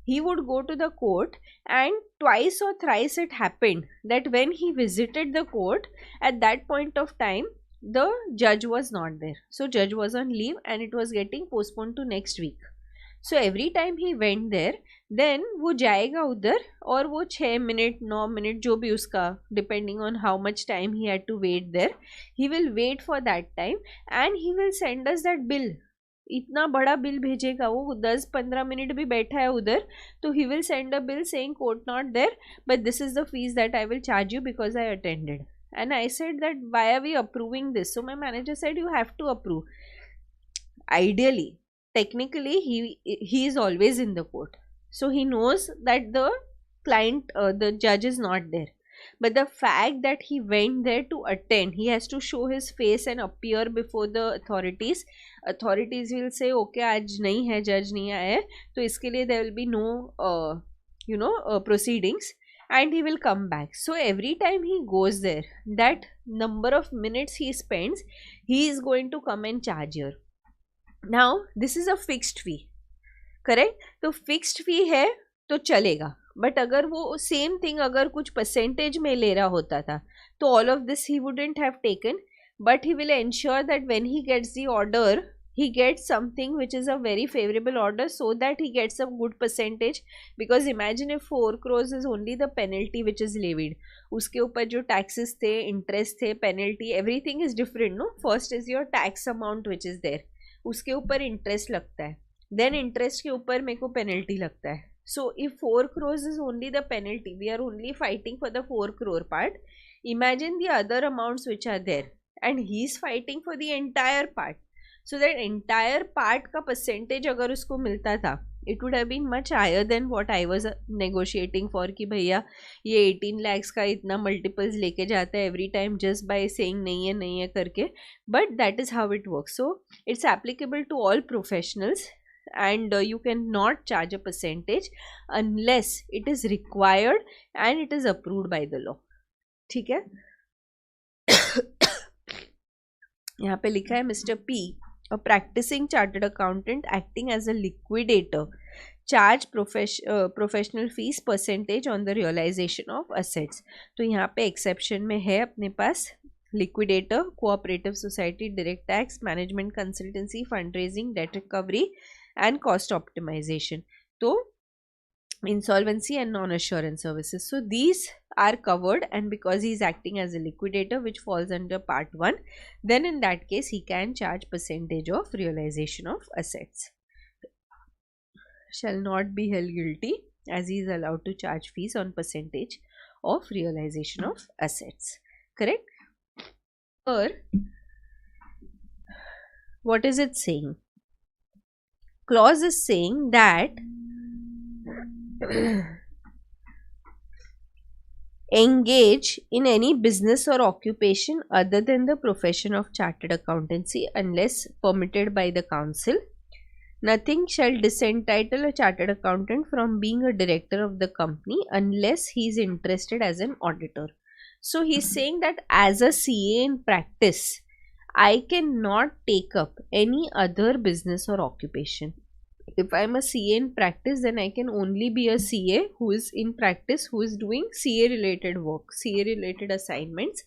he would go to the court, and twice or thrice it happened that when he visited the court, at that point of time the judge was not there. So judge was on leave and it was getting postponed to next week. So every time he went there, then वो जाएगा उधर और वो 6 minute 9 minute जो भी उसका, depending on how much time he had to wait there, he will wait for that time and he will send us that bill. इतना बड़ा बिल भेजेगा वो, 10-15 मिनट भी बैठा है उधर, तो he will send a bill saying court not there but this is the fees that I will charge you because I attended. And I said that why are we approving this? So my manager said you have to approve. Ideally technically he is always in the court, so he knows that the client the judge is not there, but the fact that he went there to attend, he has to show his face and appear before the authorities. Authorities will say okay आज नहीं है, judge नहीं आया है, तो इसके लिए there will be no proceedings, and he will come back. So every time he goes there, that number of minutes he spends, he is going to come and charge here. Now this is a fixed fee, correct. तो fixed फी है तो चलेगा, but अगर वो same thing अगर कुछ percentage में ले रहा होता था तो all of this he wouldn't have taken, but he will ensure that when he gets the order he gets something which is a very favorable order, so that he gets a good percentage. Because imagine if 4 crores is only the penalty which is levied, उसके ऊपर जो taxes थे, interest थे, penalty, everything is different, no? First is your tax amount which is there, उसके ऊपर interest लगता है, then interest के ऊपर मेरे को penalty लगता है. So if 4 crores is only the penalty, we are only fighting for the 4 crore part. Imagine the other amounts which are there, and he is fighting for the entire part. So that entire part का percentage अगर उसको मिलता था, it would have been much higher than what I was negotiating for, कि भैया ये 18 lakhs का इतना multiples लेके जाता है every time just by saying नहीं है करके. But that is how it works. So it's applicable to all professionals, and you cannot charge a percentage unless it is required and it is approved by the law. ठीक है. यहाँ पे लिखा है Mr. P, a practicing chartered accountant acting as a liquidator, charge professional fees percentage on the realization of assets. तो यहाँ पे exception में है अपने पास liquidator, cooperative society, direct tax, management consultancy, fundraising, debt recovery and cost optimization. तो insolvency and non-assurance services. So these are covered, and because he is acting as a liquidator which falls under part 1, then in that case he can charge percentage of realization of assets. Shall not be held guilty as he is allowed to charge fees on percentage of realization of assets. Correct? Or what is it saying? Clause is saying that engage in any business or occupation other than the profession of chartered accountancy unless permitted by the council. Nothing shall disentitle a chartered accountant from being a director of the company unless he is interested as an auditor. So he is saying that as a CA in practice, I cannot take up any other business or occupation. If I am a CA in practice, then I can only be a CA who is in practice, who is doing CA related work, CA related assignments,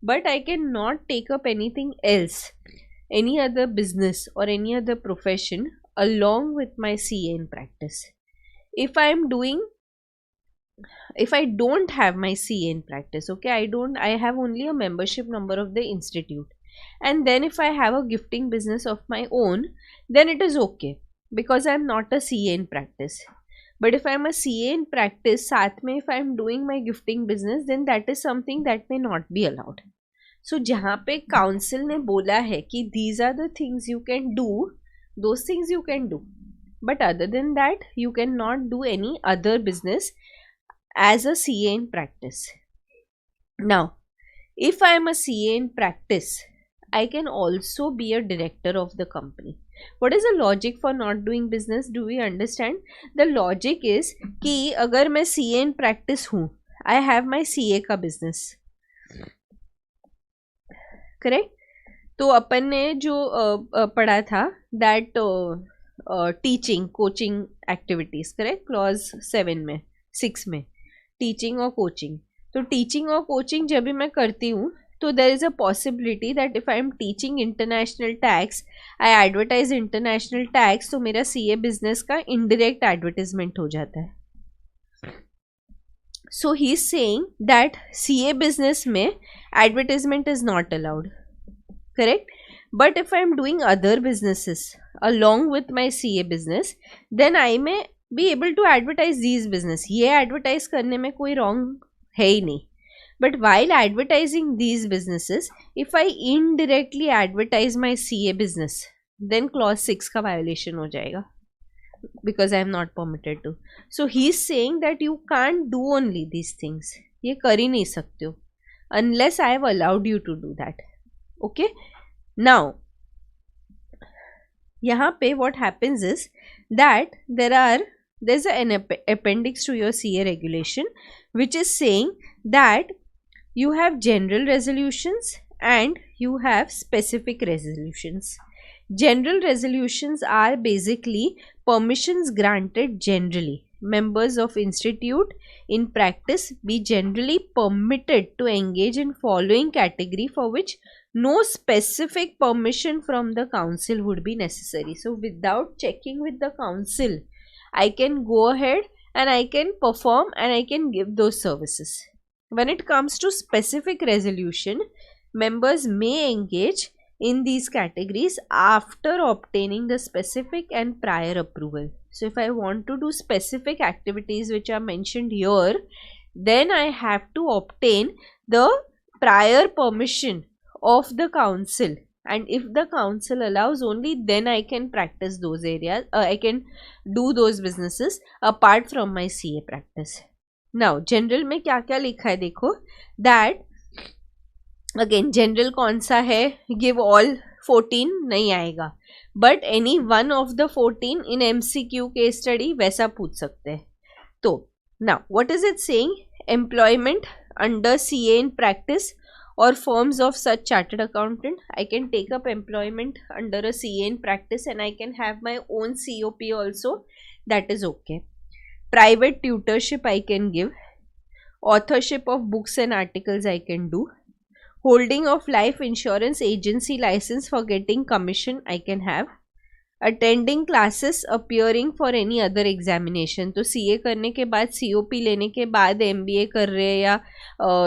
but I cannot take up anything else, any other business or any other profession along with my CA in practice. If I don't have my CA in practice, okay, I have only a membership number of the institute, and then if I have a gifting business of my own, then it is okay, because I am not a CA in practice. But if I am a CA in practice, साथ में if I am doing my gifting business, then that is something that may not be allowed. So जहाँ पे council ने बोला है कि these are the things you can do, those things you can do, but other than that you cannot do any other business as a CA in practice. Now, if I am a CA in practice, I can also be a director of the company. What is the logic for not doing business? Do we understand? The logic is कि अगर मैं CA in practice हूँ, I have my CA का business, correct? तो अपन ने जो पढ़ा था that teaching, coaching activities, correct? Clause 6 में teaching और coaching. तो teaching और coaching जब भी मैं करती हूँ, so there is a possibility that if I am teaching international tax, I advertise international tax, तो मेरा CA business का indirect advertisement हो जाता है. So he is saying that CA business में advertisement is not allowed, correct? But if I am doing other businesses along with my CA business, then I may be able to advertise these business. ये advertise करने में कोई wrong है ही नहीं. But while advertising these businesses, if I indirectly advertise my CA business, then clause 6 का violation हो जाएगा, because I am not permitted to. So he is saying that you can't do only these things. ये कर ही नहीं सकते हो unless I have allowed you to do that. Okay. Now, यहाँ पे what happens is that there are there's an appendix to your CA regulation which is saying that you have general resolutions and you have specific resolutions. General resolutions are basically permissions granted generally. Members of institute in practice be generally permitted to engage in following category for which no specific permission from the council would be necessary. So without checking with the council, I can go ahead and I can perform and I can give those services. When it comes to specific resolution, members may engage in these categories after obtaining the specific and prior approval. So if I want to do specific activities which are mentioned here, then I have to obtain the prior permission of the council, and if the council allows, only then I can practice those areas, I can do those businesses apart from my CA practice. Now general में क्या क्या लिखा है देखो, that again general कौन सा है, give all 14 नहीं आएगा, but any one of the 14 in MCQ case study वैसा पूछ सकते हैं. तो now what is it saying? Employment under CA in practice or firms of such chartered accountant. I can take up employment under a CA in practice and I can have my own COP also. That is okay. Private tutorship I can give. Authorship of books and articles I can do. Holding of life insurance agency license for getting commission I can have. Attending classes, appearing for any other examination. तो CA करने के बाद COP लेने के बाद MBA कर रहे या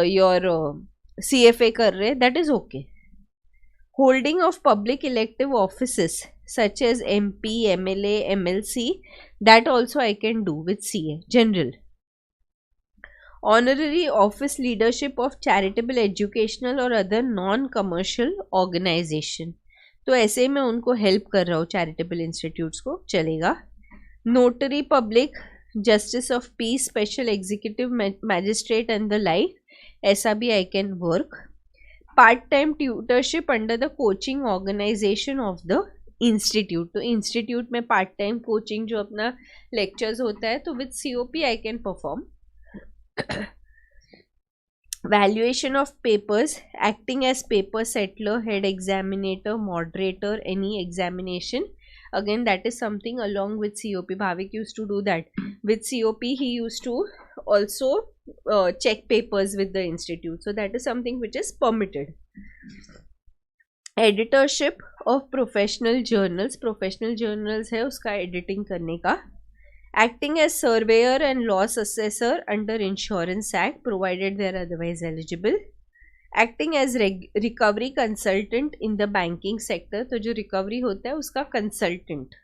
your CFA कर रहे, that is okay. Holding of public elective offices such as MP, MLA, MLC, that also I can do with CA, general. Honorary office leadership of charitable, educational or other non-commercial organization. तो ऐसे मैं उनको help कर रहा हूँ charitable institutes को, चलेगा. Notary public, justice of peace, special executive magistrate and the like, ऐसा भी I can work. Part time tutorship under the coaching organisation of the institute. तो इंस्टीट्यूट में पार्ट टाइम कोचिंग जो अपना लेक्चर्स होता है, तो with COP I can perform. Valuation of papers, acting as paper settler, head examinator, moderator, any examination. Again, that is something along with COP. Bhavik used to do that. With COP, he used to also check papers with the institute. So that is something which is permitted. Editorship of professional journals. Professional journals है उसका editing करने का. Acting as surveyor and loss assessor under Insurance Act provided they are otherwise eligible. Acting as recovery consultant in the banking sector. तो जो recovery होता है उसका consultant.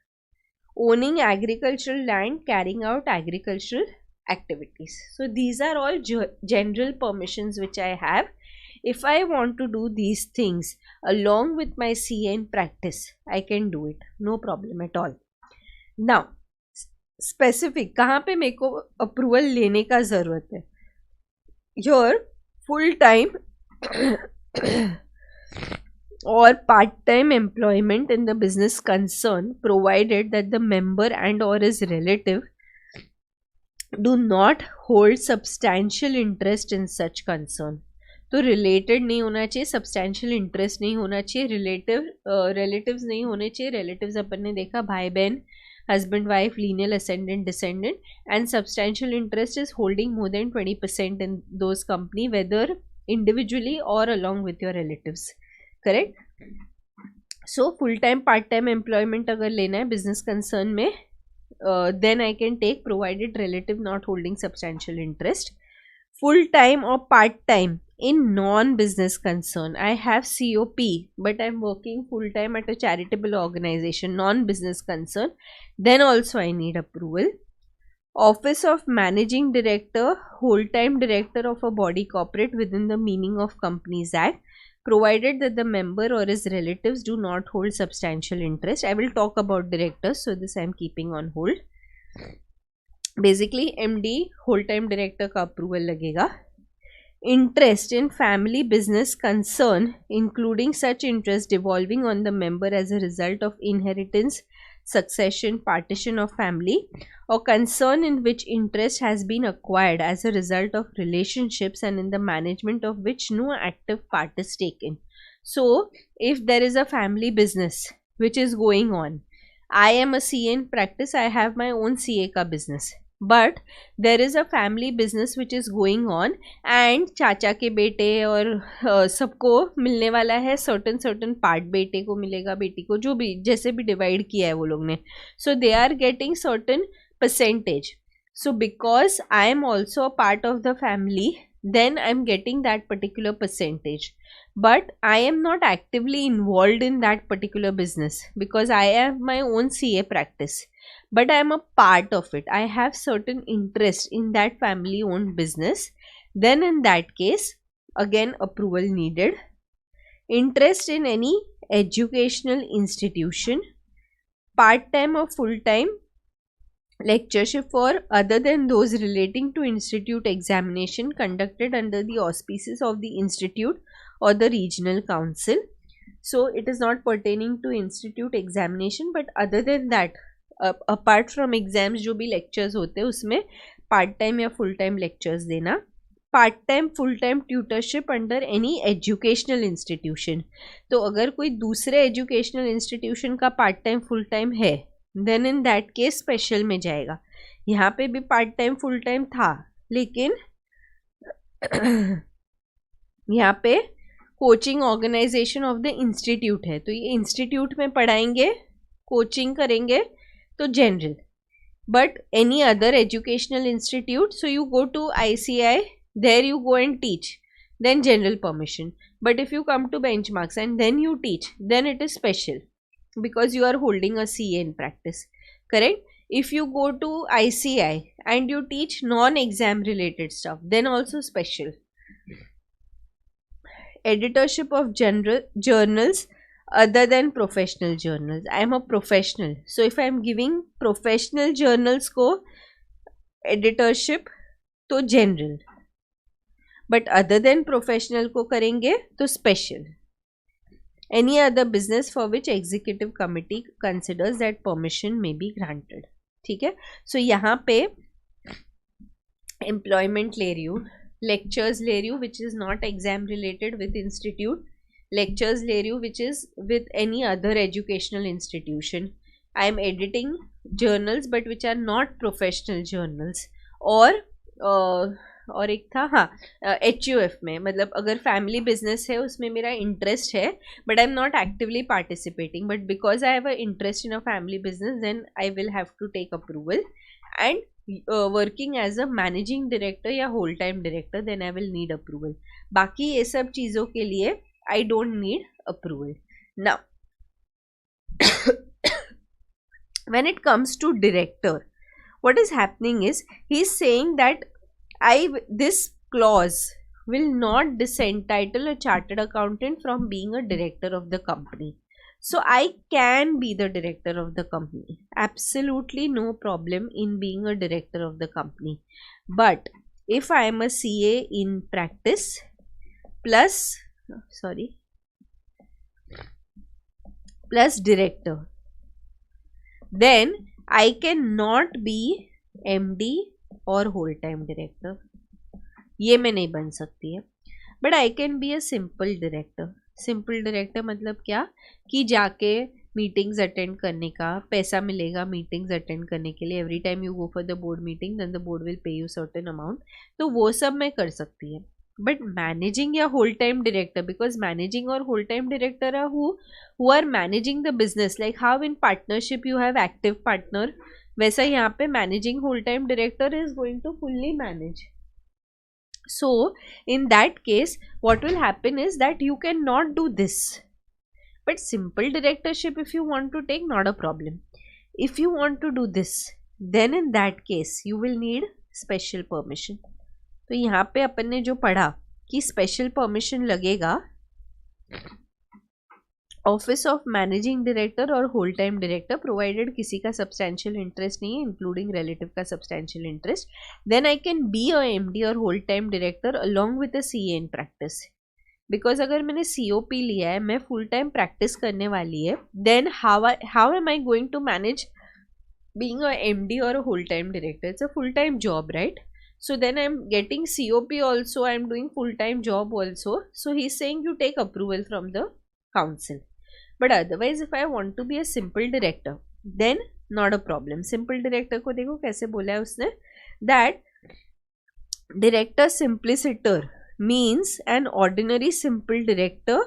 Owning agricultural land, carrying out agricultural activities. So these are all general permissions which I have. If I want to do these things along with my CA in practice, I can do it. No problem at all. Now specific कहाँ पे मेरे को approval लेने का ज़रूरत है? Your full time और part time employment in the business concern provided that the member and और is relative do not hold substantial interest in such concern. तो रिलेटेड नहीं होना चाहिए, सब्सटैंशियल इंटरेस्ट नहीं होना चाहिए, रिलेटिव्स नहीं होने चाहिए. रिलेटिव्स अपन ने देखा भाई बहन, husband, wife, lineal ascendant, descendant, and substantial interest is holding more than 20% in those company, whether individually or along with your relatives. Correct? So full time, part time employment अगर लेना है business concern में, then I can take provided relative not holding substantial interest. Full time or part time in non-business concern. I have COP, but I'm working full-time at a charitable organization, non-business concern. Then also I need approval. Office of Managing Director, whole-time director of a body corporate within the meaning of Companies Act, provided that the member or his relatives do not hold substantial interest. I will talk about directors, so this I am keeping on hold. Basically, MD, whole-time director का approval लगेगा. Interest in family business concern, including such interest devolving on the member as a result of inheritance, succession, partition of family, or concern in which interest has been acquired as a result of relationships and in the management of which no active part is taken. So, if there is a family business which is going on, I am a CA in practice, I have my own CA ka business, but there is a family business which is going on and चाचा के बेटे और सबको मिलने वाला है certain part, बेटे को मिलेगा, बेटी को, जो भी जैसे भी डिवाइड किया है वो लोग ने, so they are getting certain percentage. So because I am also a part of the family, then I am getting that particular percentage, but I am not actively involved in that particular business because I have my own CA practice, but I am a part of it. I have certain interest in that family owned business. Then in that case, again approval needed. Interest in any educational institution, part-time or full-time lectureship for other than those relating to institute examination conducted under the auspices of the institute or the regional council. So it is not pertaining to institute examination, but other than that, apart from exams जो भी lectures होते हैं उसमें part time या full time lectures देना. Part time full time tutorship under any educational institution. तो अगर कोई दूसरे एजुकेशनल इंस्टीट्यूशन का पार्ट टाइम फुल टाइम है, then in that case special में जाएगा. यहाँ पे भी पार्ट टाइम फुल टाइम था, लेकिन यहाँ पे coaching organisation of the institute है, तो ये इंस्टीट्यूट में पढ़ाएंगे, कोचिंग करेंगे, तो general. But any other educational institute, so you go to ICI, there you go and teach, then general permission. But if you come to benchmarks and then you teach, then it is special because you are holding a CA in practice, correct? If you go to ICI and you teach non-exam related stuff, then also special. Editorship of general journals other than professional journals. I am a professional, so if I am giving professional journals को editorship, तो general. But other than professional को करेंगे तो special. Any other business for which executive committee considers that permission may be granted. ठीक है. सो यहाँ पे employment ले रही हूँ, लेक्चर्स ले रही हूँ which is not exam related with institute, lectures ले रही हूँ which is with any other educational institution. I am editing journals but which are not professional journals. और एक था HUF में, मतलब अगर फैमिली बिजनेस है उसमें मेरा इंटरेस्ट है but I am not actively participating, but because I have a interest in a family business, then I will have to take approval. And working as a managing director या whole time director, then I will need approval. बाकी ये सब चीज़ों के लिए I don't need approval. Now when it comes to director, what is happening is he is saying that this clause will not disentitle a chartered accountant from being a director of the company. So I can be the director of the company. Absolutely no problem in being a director of the company. But if I am a CA in practice plus director, then I cannot be MD और whole time director. ये मैं नहीं बन सकती है. But I can be a simple director. Simple director मतलब क्या, कि जाके मीटिंग्स अटेंड करने का पैसा मिलेगा मीटिंग्स अटेंड करने के लिए. Every time you go for the board meeting then the board will pay you certain amount, तो वो सब मैं कर सकती है. बट मैनेजिंग या whole time director, because managing और whole time director are who are managing the business. Like how in partnership you have active partner, वैसा यहाँ पे managing whole time director is going to fully manage. So in that case what will happen is that you can not do this. But simple directorship if you want to take, not a problem. If you want to do this, then in that case you will need special permission. तो यहाँ पे अपन ने जो पढ़ा कि special permission लगेगा office of managing director और होल टाइम डायरेक्टर, प्रोवाइडेड किसी का सब्सटैंशियल इंटरेस्ट नहीं है इंक्लूडिंग रिलेटिव का substantial interest, then I can be a MD और whole time director along with a CA in practice. Because अगर मैंने COP लिया है, मैं फुल टाइम प्रैक्टिस करने वाली है, then how am I going to manage being a MD or a full-time director? It's a full-time job, right? So then I'm getting COP also, I'm doing full-time job also. So he's saying you take approval from the council. But otherwise, if I want to be a simple director, then not a problem. Simple director को देखो कैसे बोला है उसने, that director simpliciter means an ordinary simple director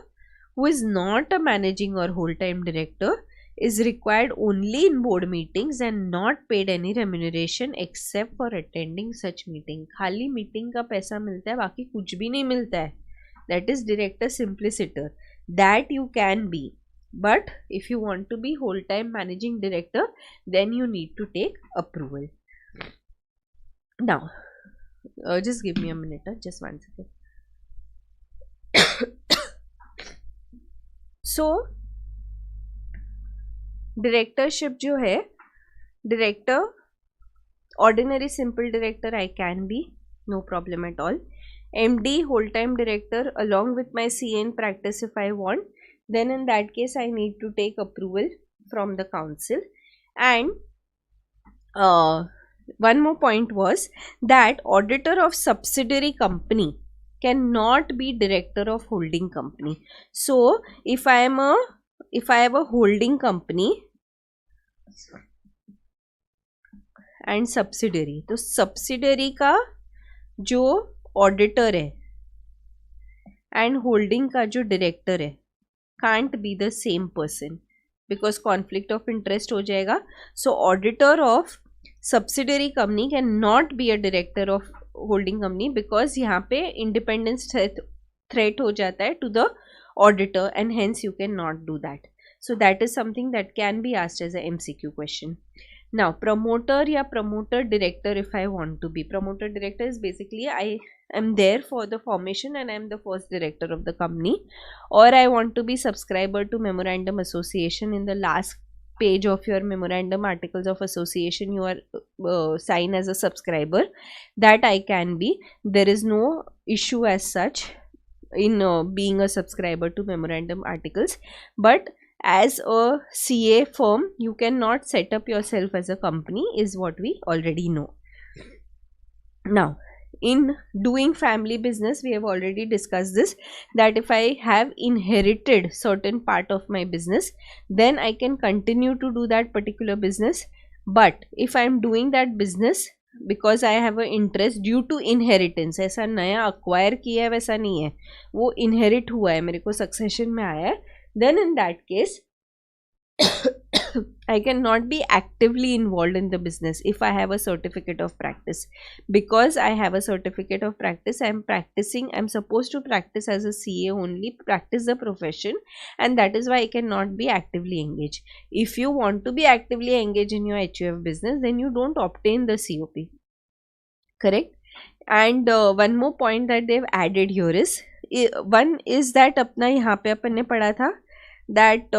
who is not a managing or whole-time director is required only in board meetings and not paid any remuneration except for attending such meeting. खाली meeting का पैसा मिलता है, बाकी कुछ भी नहीं मिलता है. That is director simpliciter. That you can be. But if you want to be whole-time managing director, then you need to take approval. Now, just give me a minute, just one second. So, directorship जो है, director, ordinary simple director I can be, no problem at all. MD, whole time director along with my CA in practice if I want, then in that case I need to take approval from the council. And one more point was that auditor of subsidiary company cannot be director of holding company. So if I have a holding company and subsidiary, तो subsidiary का जो auditor है and holding का जो director है can't be the same person because conflict of interest हो जाएगा. So auditor of subsidiary company can not be a director of holding company because यहाँ पे इंडिपेंडेंस थ्रेट हो जाता है to the auditor and hence you cannot do that. So that is something that can be asked as a MCQ question. Now promoter या promoter director, if I want to be promoter director, is basically I am there for the formation and I am the first director of the company, or I want to be subscriber to memorandum association. In the last page of your memorandum articles of association you are sign as a subscriber, that I can be. There is no issue as such in being a subscriber to memorandum articles, but as a CA firm you cannot set up yourself as a company, is what we already know. Now in doing family business, we have already discussed this, that if I have inherited certain part of my business, then I can continue to do that particular business. But if I am doing that business because I have an interest due to inheritance, ऐसा नया acquire किया है वैसा नहीं है, वो inherit हुआ है, मेरे को succession में आया है, then in that case I cannot be actively involved in the business if I have a certificate of practice. Because I have a certificate of practice, I am practicing, I am supposed to practice as a CA only, practice the profession, and that is why I cannot be actively engaged. If you want to be actively engaged in your HUF business, then you don't obtain the COP. Correct? And one more point that they've added here is, one is that अपना यहाँ पे अपन ने पढ़ा था that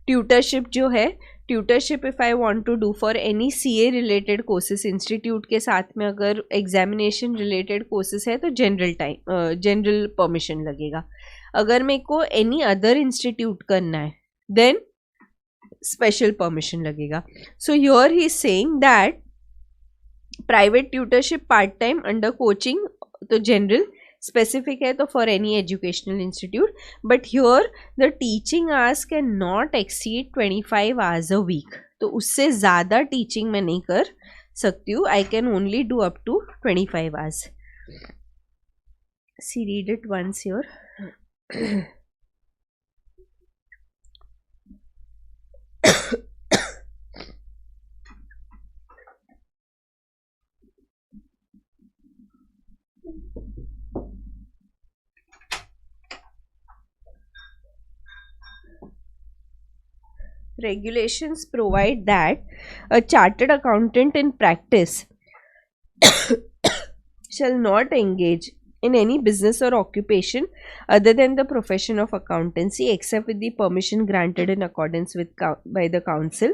tutorship जो है, tutorship if I want to do for any CA related courses, institute के साथ में अगर एग्जामिनेशन रिलेटेड कोर्सेज है तो जनरल परमिशन लगेगा. अगर मेरे को एनी अदर इंस्टीट्यूट करना है देन स्पेशल परमिशन लगेगा. So here he is saying that private tutorship part time under coaching तो जनरल, specific है तो for any educational institute, but here the teaching hours can not exceed 25 hours a week. तो उससे ज़्यादा teaching मैं नहीं कर सकती हूँ. I can only do up to 25 hours. See, read it once here. Regulations provide that a chartered accountant in practice shall not engage in any business or occupation other than the profession of accountancy except with the permission granted in accordance with by the council.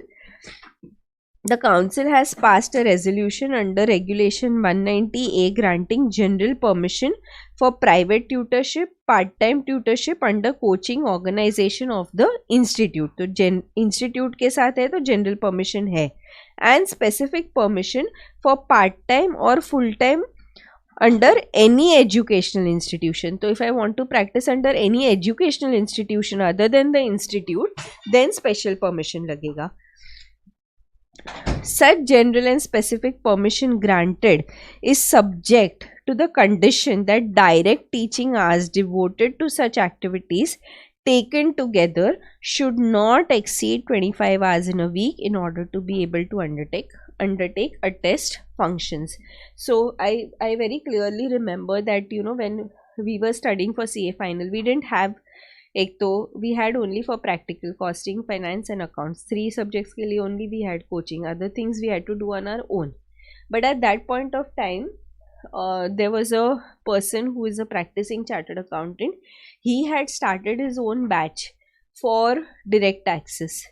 The council has passed a resolution under regulation 190A granting general permission for private tutorship, part-time tutorship under coaching organization of the institute. तो institute के साथ है तो general permission है, and specific permission for part-time or full-time under any educational institution. So if I want to practice under any educational institution other than the institute, then special permission लगेगा. Such general and specific permission granted is subject to the condition that direct teaching hours devoted to such activities taken together should not exceed 25 hours in a week in order to be able to undertake a test functions. So I very clearly remember that, you know, when we were studying for CA final, we didn't have एक तो we had only for practical costing, finance and accounts, 3 subjects के लिए only we had coaching. Other things we had to do on our own. But at that point of time, there was a person who is a practicing chartered accountant. He had started his own batch for direct taxes,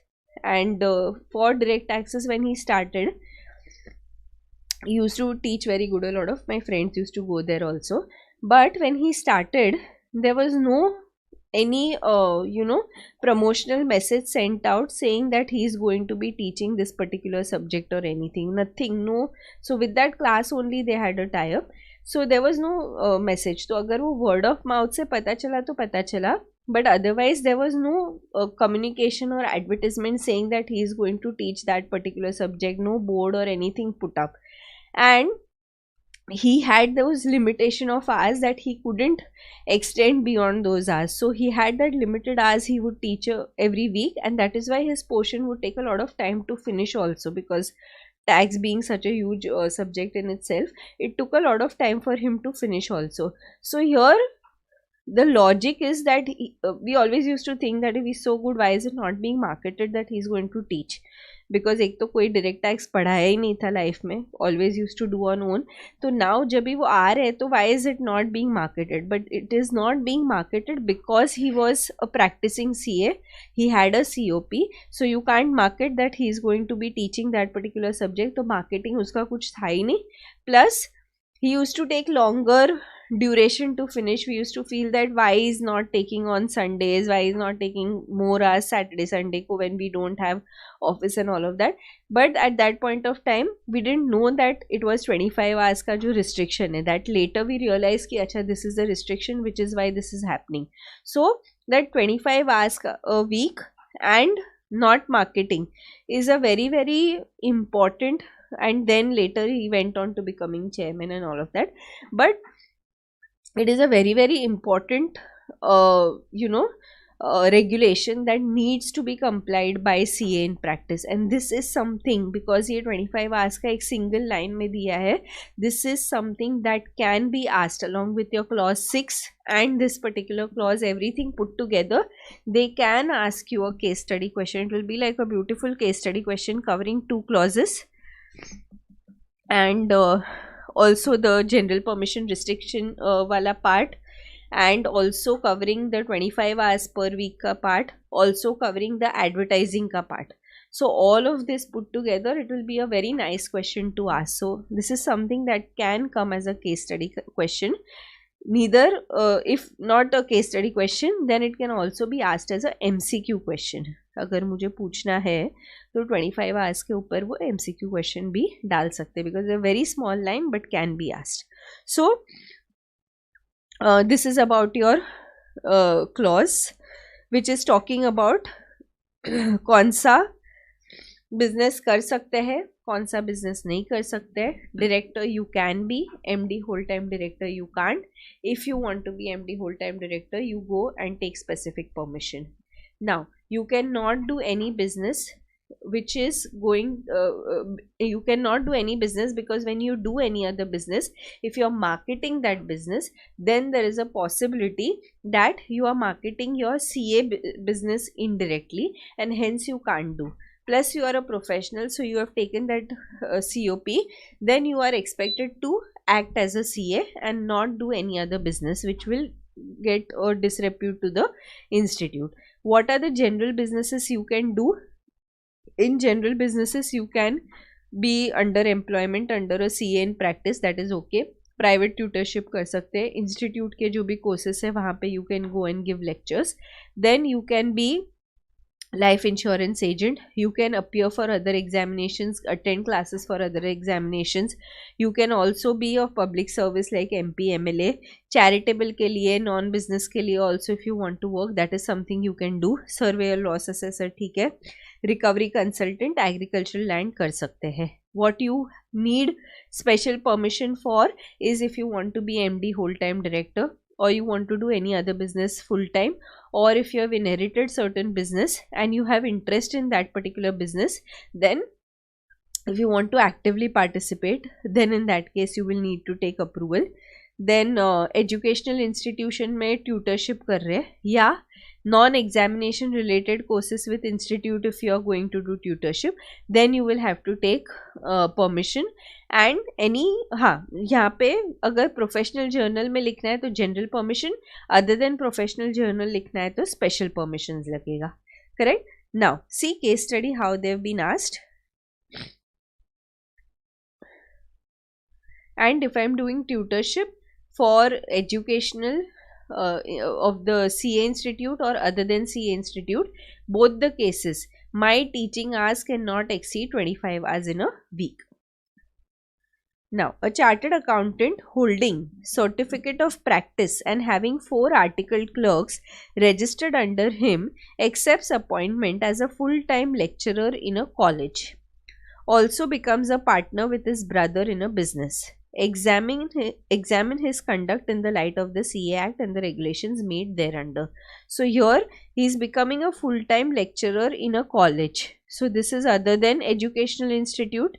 and for direct taxes when he started, he used to teach very good. A lot of my friends used to go there also. But when he started, there was no any promotional message sent out saying that he is going to be teaching this particular subject or anything. Nothing, no. So with that class only they had a tie-up. So there was no message. So अगर वो word of mouth से पता चला तो पता चला, but otherwise there was no communication or advertisement saying that he is going to teach that particular subject. No board or anything put up, and he had those limitation of hours that he couldn't extend beyond those hours. So he had that limited hours he would teach every week, and that is why his portion would take a lot of time to finish also, because tax being such a huge subject in itself, it took a lot of time for him to finish also. So here the logic is that we always used to think that if he's so good, why is it not being marketed that he's going to teach? Because एक तो कोई direct tax पढ़ाया ही नहीं था life में, always use to do on own. तो now जब भी वो आ रहे हैं तो why is it not being marketed? But it is not being marketed because he was a practising CA, he had a COP. So you can't market that he is going to be teaching that particular subject. तो marketing उसका कुछ था ही नहीं. Plus he used to take longer duration to finish. We used to feel that why is not taking on Sundays, why is not taking more hours Saturday Sunday ko when we don't have office and all of that. But at that point of time we didn't know that it was 25 hours ka jo restriction hai. That later we realized ki acha this is the restriction, which is why this is happening. So that 25 hours a week and not marketing is a very very important. And then later he went on to becoming chairman and all of that. But it is a very very important regulation that needs to be complied by CA in practice. And this is something, because ये 25 hours का एक single line में दिया है, this is something that can be asked along with your clause 6 and this particular clause, everything put together. They can ask you a case study question. It will be like a beautiful case study question covering 2 clauses. And also the general permission restriction wala part, and also covering the 25 hours per week ka part, also covering the advertising ka part. So all of this put together, it will be a very nice question to ask. So this is something that can come as a case study question. Neither if not a case study question, then it can also be asked as a MCQ question. अगर मुझे पूछना है तो 25 hours के ऊपर वो MCQ question भी डाल सकते हैं, because a very small line but can be asked. So this is about your clause which is talking about कौन सा बिजनेस कर सकते हैं, कौन सा बिजनेस नहीं कर सकते हैं. Director you can be, MD whole time director you can't. If you want to be MD whole time director, you go and take specific permission. Now you cannot do any business which is going you cannot do any business, because when you do any other business, if you are marketing that business, then there is a possibility that you are marketing your CA business indirectly, and hence you can't do. Plus you are a professional, so you have taken that COP, then you are expected to act as a CA and not do any other business which will get disrepute to the institute. What are the general businesses you can do? In general businesses you can be under employment under a CA in practice, that is okay. Private tutorship कर सकते हैं, institute के जो भी courses है वहाँ पे you can go and give lectures. Then you can be life insurance agent. You can appear for other examinations, attend classes for other examinations. You can also be of public service like MP, MLA. Charitable के लिए, non business के लिए also if you want to work, that is something you can do. Surveyor, loss assessor, ठीक है. Recovery consultant, agricultural land कर सकते हैं. What you need special permission for is if you want to be MD, whole time director, or you want to do any other business full time, or if you have inherited certain business and you have interest in that particular business, then if you want to actively participate, then in that case you will need to take approval. Then educational institution में tutorship कर रहे हैं या non examination related courses with institute, if you are going to do tutorship, then you will have to take permission. And any हाँ यहाँ पे अगर professional journal में लिखना है तो general permission, other than professional journal लिखना है तो स्पेशल परमिशन लगेगा. Correct. Now see case study how they have been asked. And if I am doing tutorship for educational of the CA institute or other than CA institute, both the cases my teaching hours cannot exceed 25 hours in a week. Now, a chartered accountant holding certificate of practice and having 4 articled clerks registered under him accepts appointment as a full-time lecturer in a college. Also becomes a partner with his brother in a business. Examine his conduct in the light of the CA Act and the regulations made thereunder. So here he is becoming a full-time lecturer in a college. So this is other than educational institute,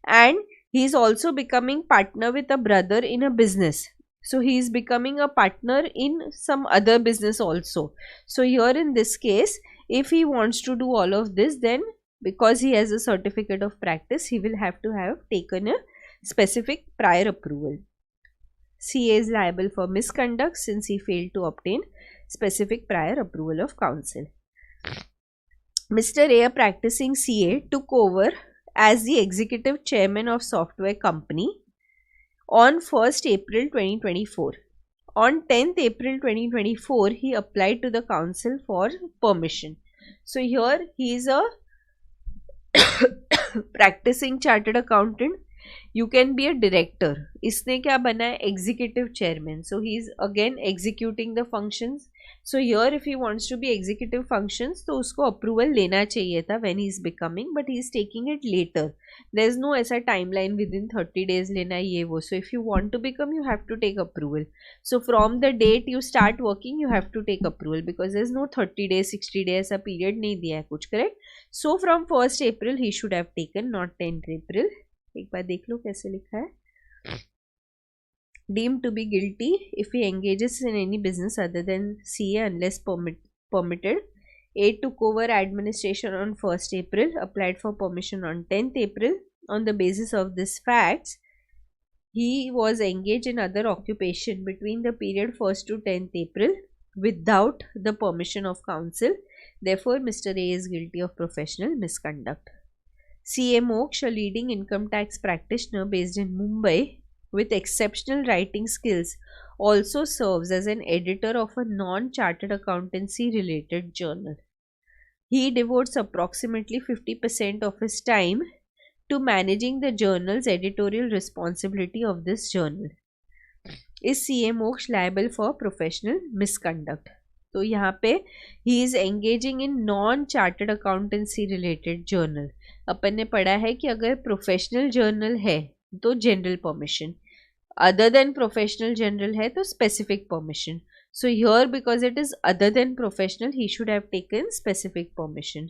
and he is also becoming partner with a brother in a business. So he is becoming a partner in some other business also. So here in this case, if he wants to do all of this, then because he has a certificate of practice, he will have to have taken a specific prior approval. CA is liable for misconduct since he failed to obtain specific prior approval of counsel. Mr. A, a practicing CA, took over as the executive chairman of software company on 1st April 2024. On 10th April 2024, he applied to the council for permission. So here he is a practicing chartered accountant. You can be a director. इसने क्या बना है? Executive chairman. So he is again executing the functions. So here if he wants to be executive functions, तो उसको approval लेना चाहिए था when he is becoming, but he is taking it later. There is no ऐसा timeline within 30 days लेना है ये वो. So if you want to become, you have to take approval. So from the date you start working, you have to take approval because there is no 30 days, 60 days ऐसा period नहीं दिया है कुछ, correct? So from 1st April he should have taken, not 10th April. एक बार देख लो कैसे लिखा है. Deemed to be guilty if he engages in any business other than CA unless permitted. A took over administration on 1st April, applied for permission on 10th April. On the basis of these facts, he was engaged in other occupation between the period 1st to 10th April without the permission of counsel. Therefore, Mr. A is guilty of professional misconduct. CA Moksh, a leading income tax practitioner based in Mumbai with exceptional writing skills, also serves as an editor of a non-chartered accountancy related journal. He devotes approximately 50% of his time to managing the journal's editorial responsibility of this journal. Is CA Moksh liable for professional misconduct? तो यहाँ पे he is engaging in non-chartered accountancy related journal. अपन ने पढ़ा है कि अगर professional journal है तो general permission, other than professional journal है तो specific permission. So here because it is other than professional, he should have taken specific permission.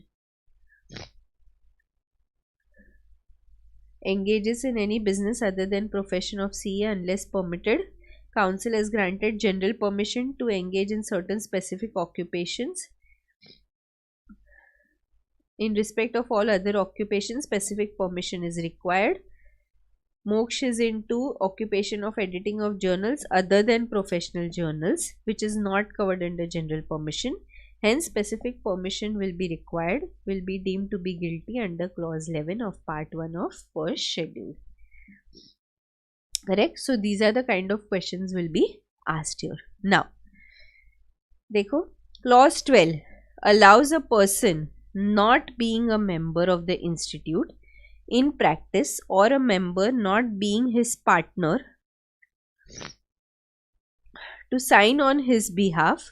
Engages in any business other than profession of CA unless permitted. Council has granted general permission to engage in certain specific occupations. In respect of all other occupations, specific permission is required. Moksh is into occupation of editing of journals other than professional journals, which is not covered under general permission. Hence, specific permission will be required, will be deemed to be guilty under clause 11 of part 1 of first schedule. Correct? So these are the kind of questions will be asked here. Now, देखो, clause 12 allows a person not being a member of the institute in practice or a member not being his partner to sign on his behalf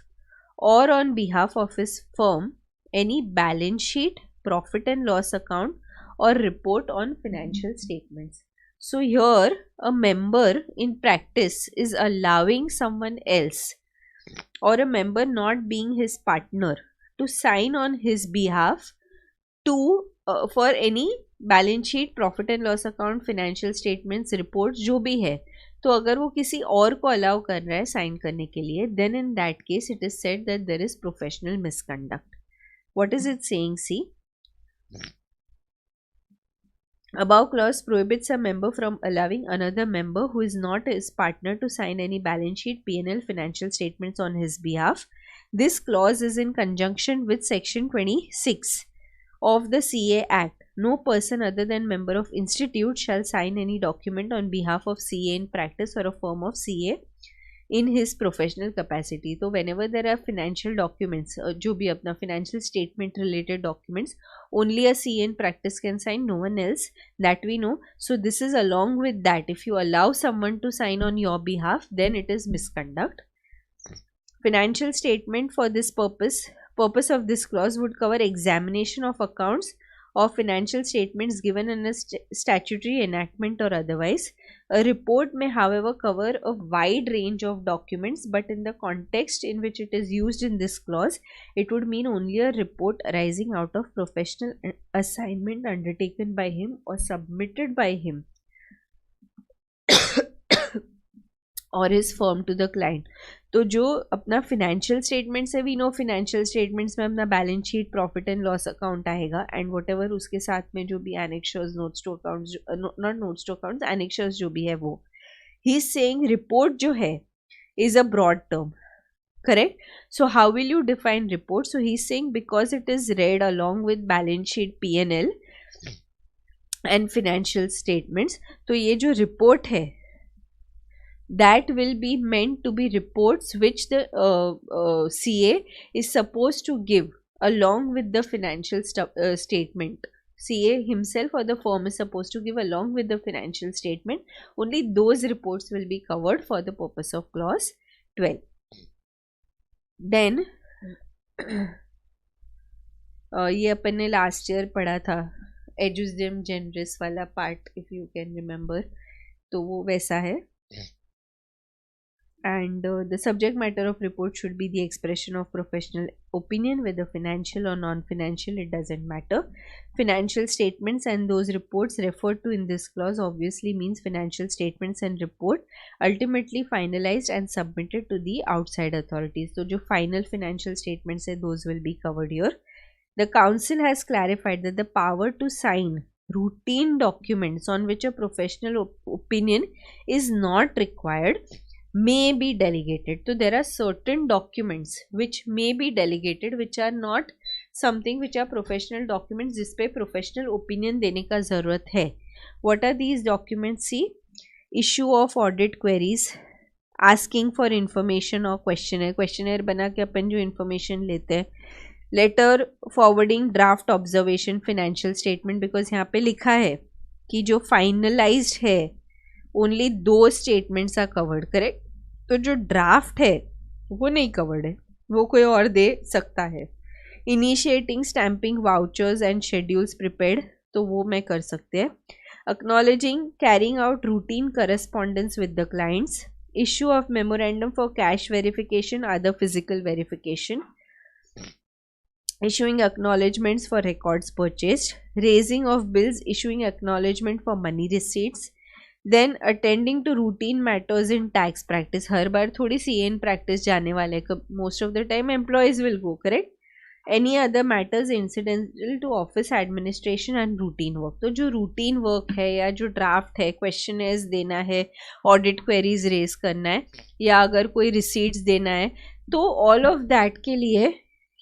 or on behalf of his firm any balance sheet, profit and loss account or report on financial statements. So here a member in practice is allowing someone else or a member not being his partner to sign on his behalf to for any balance sheet, profit and loss account, financial statements, reports जो भी है, तो अगर वो किसी और को allow कर रहा है साइन करने के लिए, then in that case it is said that there is professional misconduct. What is it saying? See, above clause prohibits a member from allowing another member who is not his partner to sign any balance sheet, P&L, financial statements on his behalf. This clause is in conjunction with section 26 of the CA Act. No person other than member of institute shall sign any document on behalf of CA in practice or a firm of CA in his professional capacity. So whenever there are financial documents, जो भी अपना financial statement related documents, only a CA in practice can sign, no one else, that we know. So this is along with that, if you allow someone to sign on your behalf, then it is misconduct. Financial statement for this purpose of this clause would cover examination of accounts or financial statements given in a statutory enactment or otherwise. A report may, however, cover a wide range of documents, but in the context in which it is used in this clause, it would mean only a report arising out of professional assignment undertaken by him or submitted by him or his firm to the client. तो जो अपना financial statements है, we know financial statements में अपना balance sheet, profit and loss account आएगा, and whatever उसके साथ में जो भी annexures, notes to accounts, not notes to accounts, annexures जो भी है वो. ही इज सेइंग रिपोर्ट जो है is a broad term. Correct? So how will you define report? So he's saying because it is read along with balance sheet, P&L and financial statements, तो ये जो report है, that will be meant to be reports which the CA is supposed to give along with the financial statement. CA himself or the firm is supposed to give along with the financial statement. Only those reports will be covered for the purpose of clause 12. Then ये अपन ने last year पढ़ा था, एजुजियम जेनरिस वाला part, if you can remember, तो वो वैसा है. And the subject matter of report should be the expression of professional opinion, whether financial or non-financial, it doesn't matter. Financial statements and those reports referred to in this clause obviously means financial statements and report ultimately finalized and submitted to the outside authorities. So जो final financial statements है, those will be covered here. The council has clarified that the power to sign routine documents on which a professional opinion is not required may be delegated. So there are certain documents which may be delegated, which are not something which are professional documents जिसपे professional opinion देने का ज़रूरत है. What are these documents? See, issue of audit queries, asking for information or questionnaire बना के अपन जो information लेते हैं, letter forwarding draft observation financial statement, because यहाँ पे लिखा है कि जो finalized है only 2 statements are covered. Correct? तो जो ड्राफ्ट है वो नहीं कवर्ड है, वो कोई और दे सकता है. Initiating stamping vouchers and schedules prepared, तो वो मैं कर सकते हैं. Acknowledging carrying out routine correspondence with the clients, issue of memorandum for cash verification, other physical verification, issuing acknowledgements for records purchased, raising of bills, issuing acknowledgement for money receipts. Then attending to routine matters in tax practice. हर बार थोड़ी CA in practice जाने वाले, most of the time employees will go. Correct? Any other matters incidental to office administration and routine work. तो जो routine work है या जो draft है, questionnaires देना है, audit queries raise करना है, या अगर कोई receipts देना है, तो all of that के लिए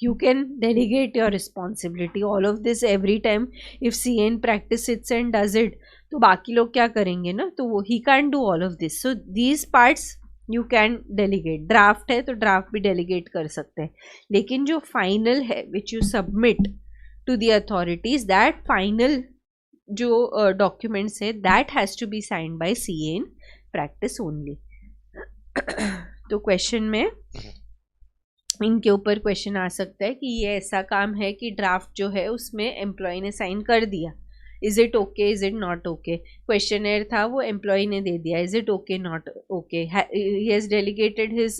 You can delegate your responsibility. All of this every time if CA in practice sits and does it, तो बाकी लोग क्या करेंगे ना, तो वो he can't do all of this. So these parts you can delegate. Draft है तो ड्राफ्ट भी डेलीगेट कर सकते हैं, लेकिन जो फाइनल है which you submit to the authorities, that final जो डॉक्यूमेंट्स है that has to be signed by CA in practice only. तो क्वेश्चन में इनके ऊपर क्वेश्चन आ सकता है कि ये ऐसा काम है कि ड्राफ्ट जो है उसमें एम्प्लॉय ने साइन कर दिया, is it okay, is it not okay. Questioner था वो एम्प्लॉय ने दे दिया, is it okay, not okay. He has delegated his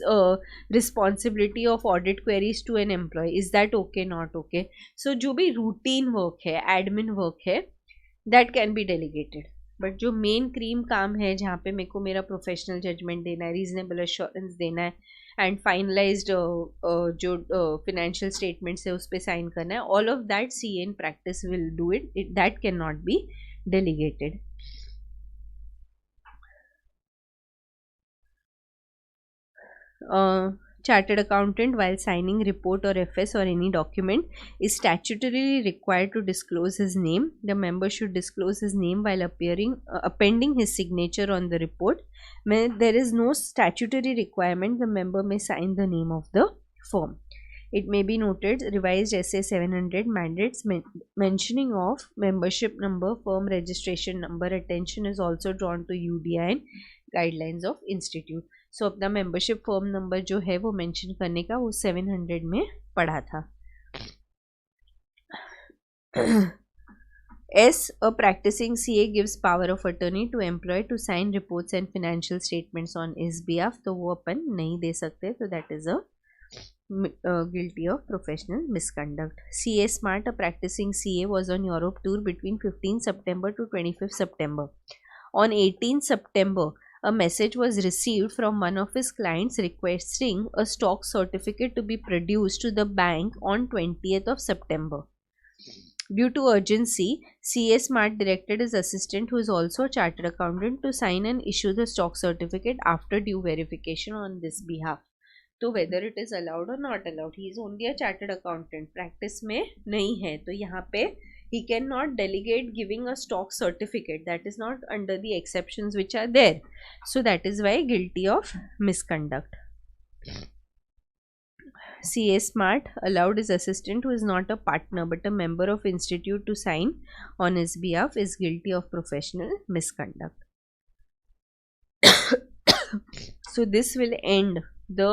responsibility of audit queries to an employee, is that okay, not okay. So जो भी routine work है, admin work है, that can be delegated. But जो main cream काम है जहाँ पे मेरे को मेरा प्रोफेशनल जजमेंट देना है, रीजनेबल एश्योरेंस देना है एंड फाइनलाइज्ड जो फिनेंशियल स्टेटमेंट्स है उस पर साइन करना है, all of that CA in practice will do it. That can not be delegated. Chartered accountant, while signing report or FS or any document, is statutorily required to disclose his name. The member should disclose his name while appending his signature on the report. When there is no statutory requirement, the member may sign the name of the firm. It may be noted, revised SA 700 mandates mentioning of membership number, firm registration number. Attention is also drawn to UDI and guidelines of institute. सो अपना membership form number जो है वो mention करने का वो 700 में पढ़ा था. S, a practicing CA gives power of attorney to employee to sign reports and financial statements on his behalf. तो वो अपन नहीं दे सकते, तो that is a guilty of professional misconduct. CA Smart, a practicing CA, was on Europe tour between 15 September to 25 September. On 18 September, a message was received from one of his clients requesting a stock certificate to be produced to the bank on 20th of September. Due to urgency, CA Smart directed his assistant, who is also a chartered accountant, to sign and issue the stock certificate after due verification on this behalf. तो whether it is allowed or not allowed, he is only a chartered accountant, practice में नहीं है, तो यहाँ पे he cannot delegate giving a stock certificate. That is not under the exceptions which are there. So that is why guilty of misconduct. CA Smart allowed his assistant, who is not a partner but a member of institute, to sign on his behalf, is guilty of professional misconduct. So this will end the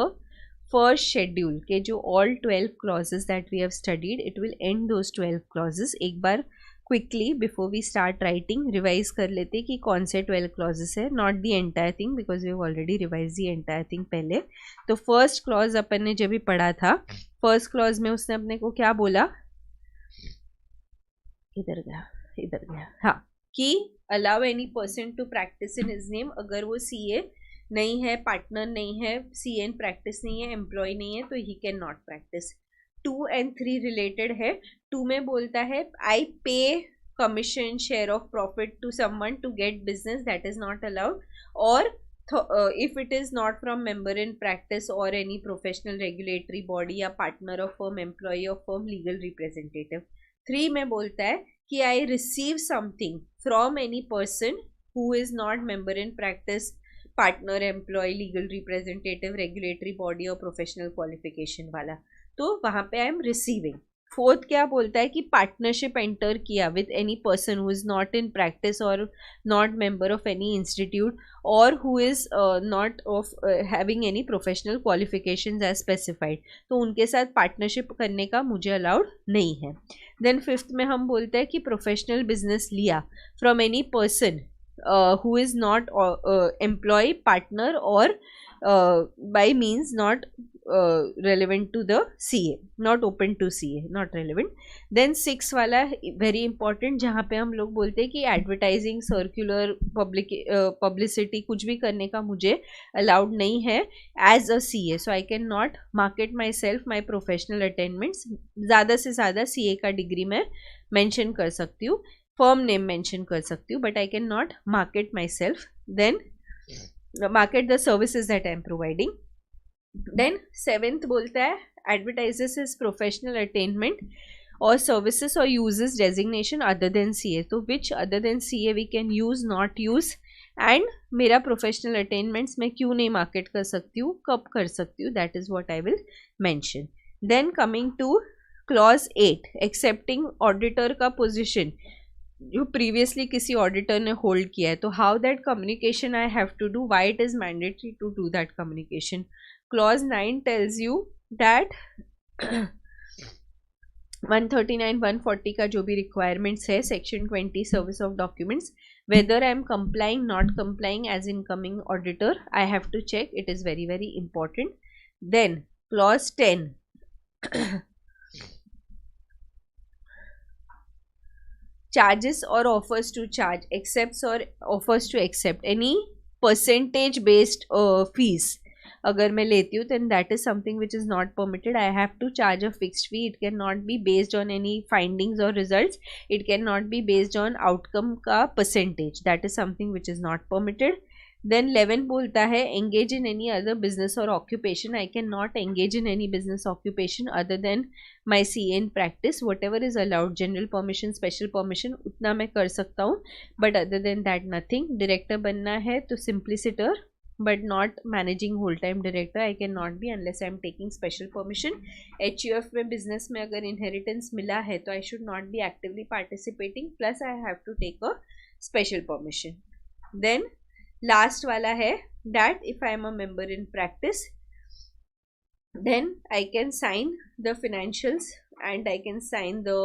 first schedule के जो all 12 clauses that we have studied, it will end those 12 clauses. एक बार quickly before we start writing revise कर लेते कि कौन से 12 clauses है, not the entire thing because we have already revised the entire thing पहले. तो first clause अपन ने जब भी पढ़ा था, first clause में उसने अपने को क्या बोला, इधर गया हाँ, कि allow any person to practice in his name. अगर वो CA नहीं है, पार्टनर नहीं है, CA इन प्रैक्टिस नहीं है, एम्प्लॉय नहीं है, तो he can not practice. 2 and 3 related है. 2 में बोलता है I pay commission share of profit to someone to get business, that is not allowed. और if it is not from member in practice or any professional regulatory body या partner of firm, employee of firm, legal representative. 3 में बोलता है कि I receive something from any person who is not member in practice, partner, employee, legal representative, regulatory body और professional qualification वाला, तो वहाँ पे I am receiving. 4th क्या बोलता है कि पार्टनरशिप एंटर किया with any person who is not in practice और not member of any institute और who is not of having any professional qualifications as specified, तो उनके साथ पार्टनरशिप करने का मुझे अलाउड नहीं है. देन 5th में हम बोलते हैं कि प्रोफेशनल बिजनेस लिया from any person who is not employee, partner or by means not relevant to the CA, not open to CA, not relevant. Then 6 वाला very important, जहाँ पे हम लोग बोलते हैं कि एडवर्टाइजिंग, सर्कुलर, पब्लिसिटी कुछ भी करने का मुझे अलाउड नहीं है as a CA. So I can not market myself, my professional attainments. ज़्यादा से ज़्यादा CA का डिग्री मैं मेंशन कर सकती हूँ, फर्म नेम मेंशन कर सकती हूँ, but I can not market myself. Then market the services that I am providing. Then 7th बोलता है advertises his professional attainment or services or uses designation other than CA. तो which other than CA we can use, not use, and मेरा professional attainments मैं क्यों नहीं market कर सकती हूँ, कब कर सकती हूँ, that is what I will mention. Then coming to clause 8, accepting auditor का position जो previously किसी auditor ने hold किया है, तो how that communication I have to do, why it is mandatory to do that communication. Clause 9 tells you that 139 140 का जो भी requirements है, section 20 service of documents, whether I am complying not complying as incoming auditor, I have to check, it is very very important. Then clause 10 charges or offers to charge, accepts or offers to accept any percentage based fees अगर मैं लेती हूँ, then that is something which is not permitted. I have to charge a fixed fee. It cannot be based on any findings or results. It cannot be based on outcome का percentage. That is something which is not permitted. Then 11 बोलता है engage in any other business or occupation. I cannot engage in any business occupation other than my CA in practice. Whatever is allowed, general permission, special permission, उतना मैं कर सकता हूँ, but other than that nothing. Director बनना है तो simpliciter, but not managing whole time director. I cannot be unless I am taking special permission. HUF में business में अगर inheritance मिला है तो I should not be actively participating, plus I have to take a special permission. Then last वाला है that if I am a member in practice, then I can sign the financials and I can sign the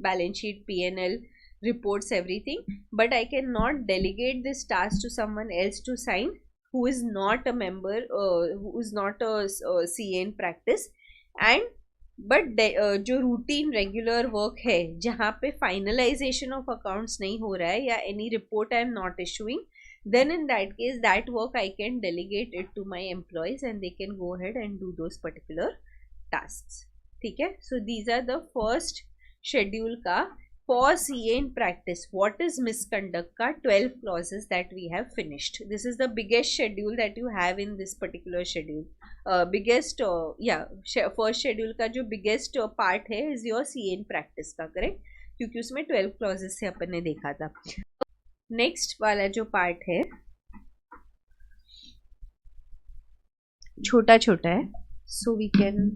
balance sheet, P&L reports, everything, but I cannot delegate this task to someone else to sign who is not a member, who is not a CA in practice. And but जो routine regular work है जहाँ पे finalization of accounts नहीं हो रहा है या any report I am not issuing, then in that case that work I can delegate it to my employees and they can go ahead and do those particular tasks. ठीक है, so these are the first schedule का for CA in practice. What is misconduct का 12 clauses that we have finished. This is the biggest schedule that you have in this particular schedule. Biggest first schedule का जो biggest part है is your CA in practice का, correct, क्योंकि उसमें 12 clauses से अपन ने देखा था. नेक्स्ट वाला जो पार्ट है छोटा छोटा है, so we can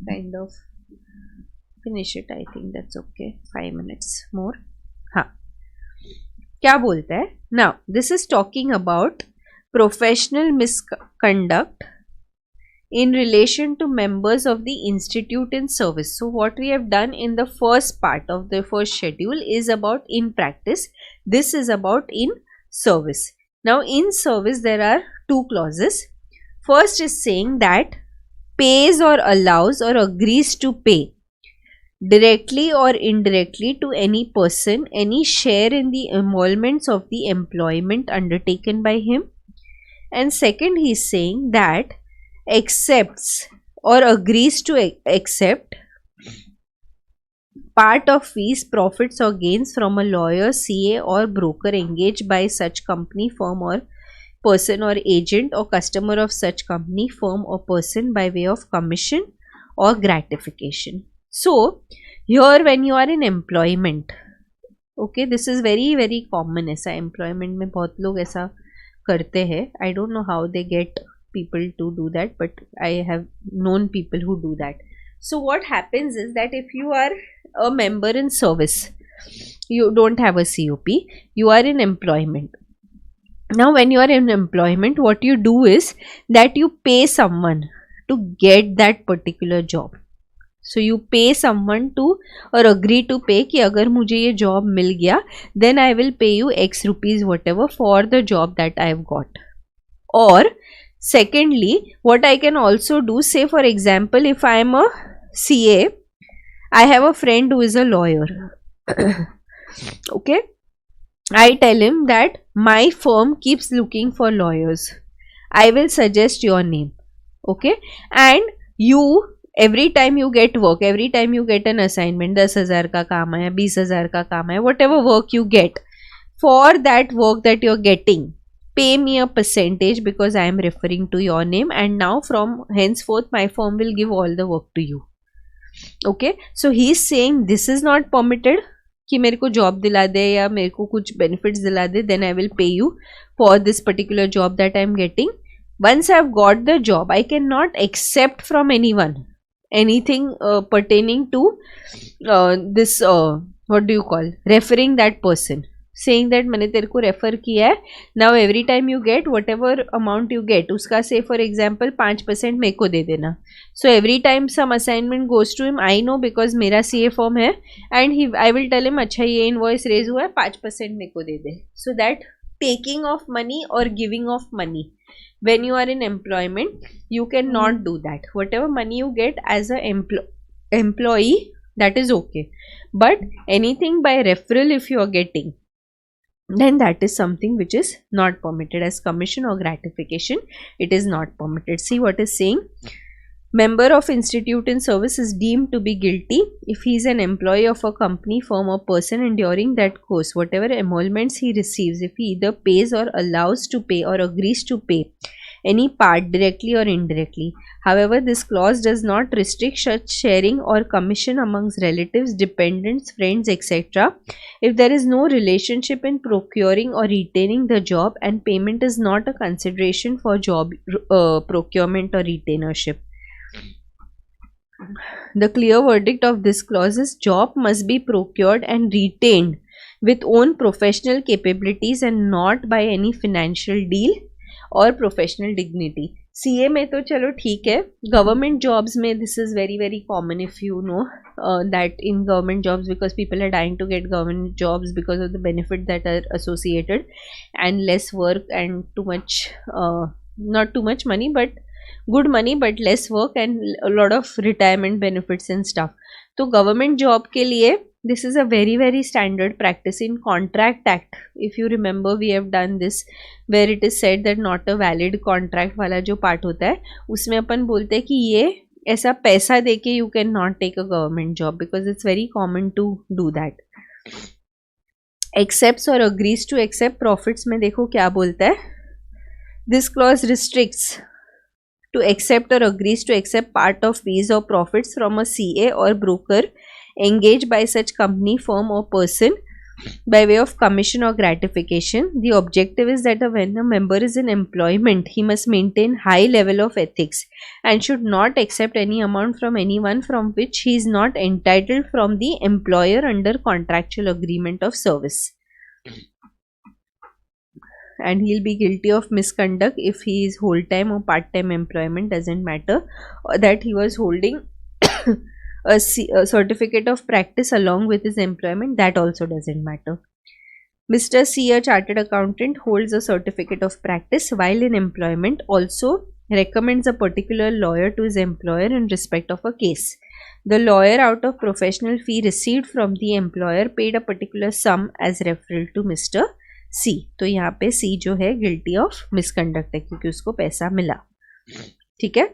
kind of finish it. I think that's okay, 5 minutes more. हाँ, क्या बोलता है now, this is talking about professional misconduct in relation to members of the institute in service. So what we have done in the first part of the first schedule is about in practice. This is about in service. Now in service there are two clauses. First is saying that pays or allows or agrees to pay directly or indirectly to any person any share in the emoluments of the employment undertaken by him. And second, he is saying that accepts or agrees to accept part of fees, profits or gains from a lawyer, CA or broker engaged by such company, firm or person or agent or customer of such company, firm or person by way of commission or gratification. So here when you are in employment, okay, this is very very common. ऐसा employment में बहुत लोग ऐसा करते हैं. I don't know how they get people to do that, but I have known people who do that. So what happens is that if you are a member in service, you don't have a COP, you are in employment. Now when you are in employment, what you do is that you pay someone to get that particular job. So you pay someone to or agree to pay कि अगर मुझे ये job मिल गया, then I will pay you X rupees whatever for the job that I have got. Or secondly, what I can also do, say for example, if I am a CA, I have a friend who is a lawyer. Okay, I tell him that my firm keeps looking for lawyers. I will suggest your name. Okay, and you every time you get work, every time you get an assignment, 10,000 का काम है, 20,000 का काम है, whatever work you get, for that work that you're getting, pay me a percentage because I am referring to your name, and now from henceforth my firm will give all the work to you. Okay, so he is saying this is not permitted कि मेरे को job दिला दे या मेरे को कुछ benefits दिला दे, then I will pay you for this particular job that I am getting. Once I have got the job, I cannot accept from anyone anything pertaining to this what do you call, referring that person, saying that मैंने तेरे को refer किया है, now every time you get whatever amount you get, उसका say for example 5% मेरे को दे देना. So every time some assignment goes to him, I know because मेरा CA form है, and I will tell him अच्छा ये invoice raise हुआ है, 5% मेरे को दे दे. So that taking of money or giving of money, when you are in employment, you cannot do that. Whatever money you get as a employee, that is okay, but anything by referral if you are getting, then that is something which is not permitted. As commission or gratification, it is not permitted. See what is saying. Member of institute in service is deemed to be guilty if he is an employee of a company, firm or person, and during that course whatever emoluments he receives, if he either pays or allows to pay or agrees to pay any part directly or indirectly. However, this clause does not restrict such sharing or commission amongst relatives, dependents, friends, etc. if there is no relationship in procuring or retaining the job and payment is not a consideration for job procurement or retainership. The clear verdict of this clause is job must be procured and retained with own professional capabilities and not by any financial deal और professional dignity. CA में तो चलो ठीक है, government jobs में this is very very common if you know that in government jobs, because people are dying to get government jobs because of the benefit that are associated and less work and too much, not too much money but good money but less work and a lot of retirement benefits and stuff. तो government job के लिए this is a very very standard practice in contract act. If you remember, we have done this where it is said that not a valid contract वाला जो part होता है उसमें अपन बोलते हैं कि ये ऐसा पैसा देके you can not take a government job because it's very common to do that. Accepts or agrees to accept profits में देखो क्या बोलता है. This clause restricts to accept or agrees to accept part of fees or profits from a CA or broker engaged by such company, firm or person by way of commission or gratification. The objective is that when a member is in employment, he must maintain high level of ethics and should not accept any amount from anyone from which he is not entitled from the employer under contractual agreement of service. And he'll be guilty of misconduct if he is whole-time or part-time employment, doesn't matter, or that he was holding a certificate of practice along with his employment, that also doesn't matter. Mr. C, a chartered accountant, holds a certificate of practice while in employment, also recommends a particular lawyer to his employer in respect of a case. The lawyer, out of professional fee received from the employer, paid a particular sum as referral to Mr. C. तो यहाँ पे C जो है guilty of misconduct है क्योंकि उसको पैसा मिला. ठीक है.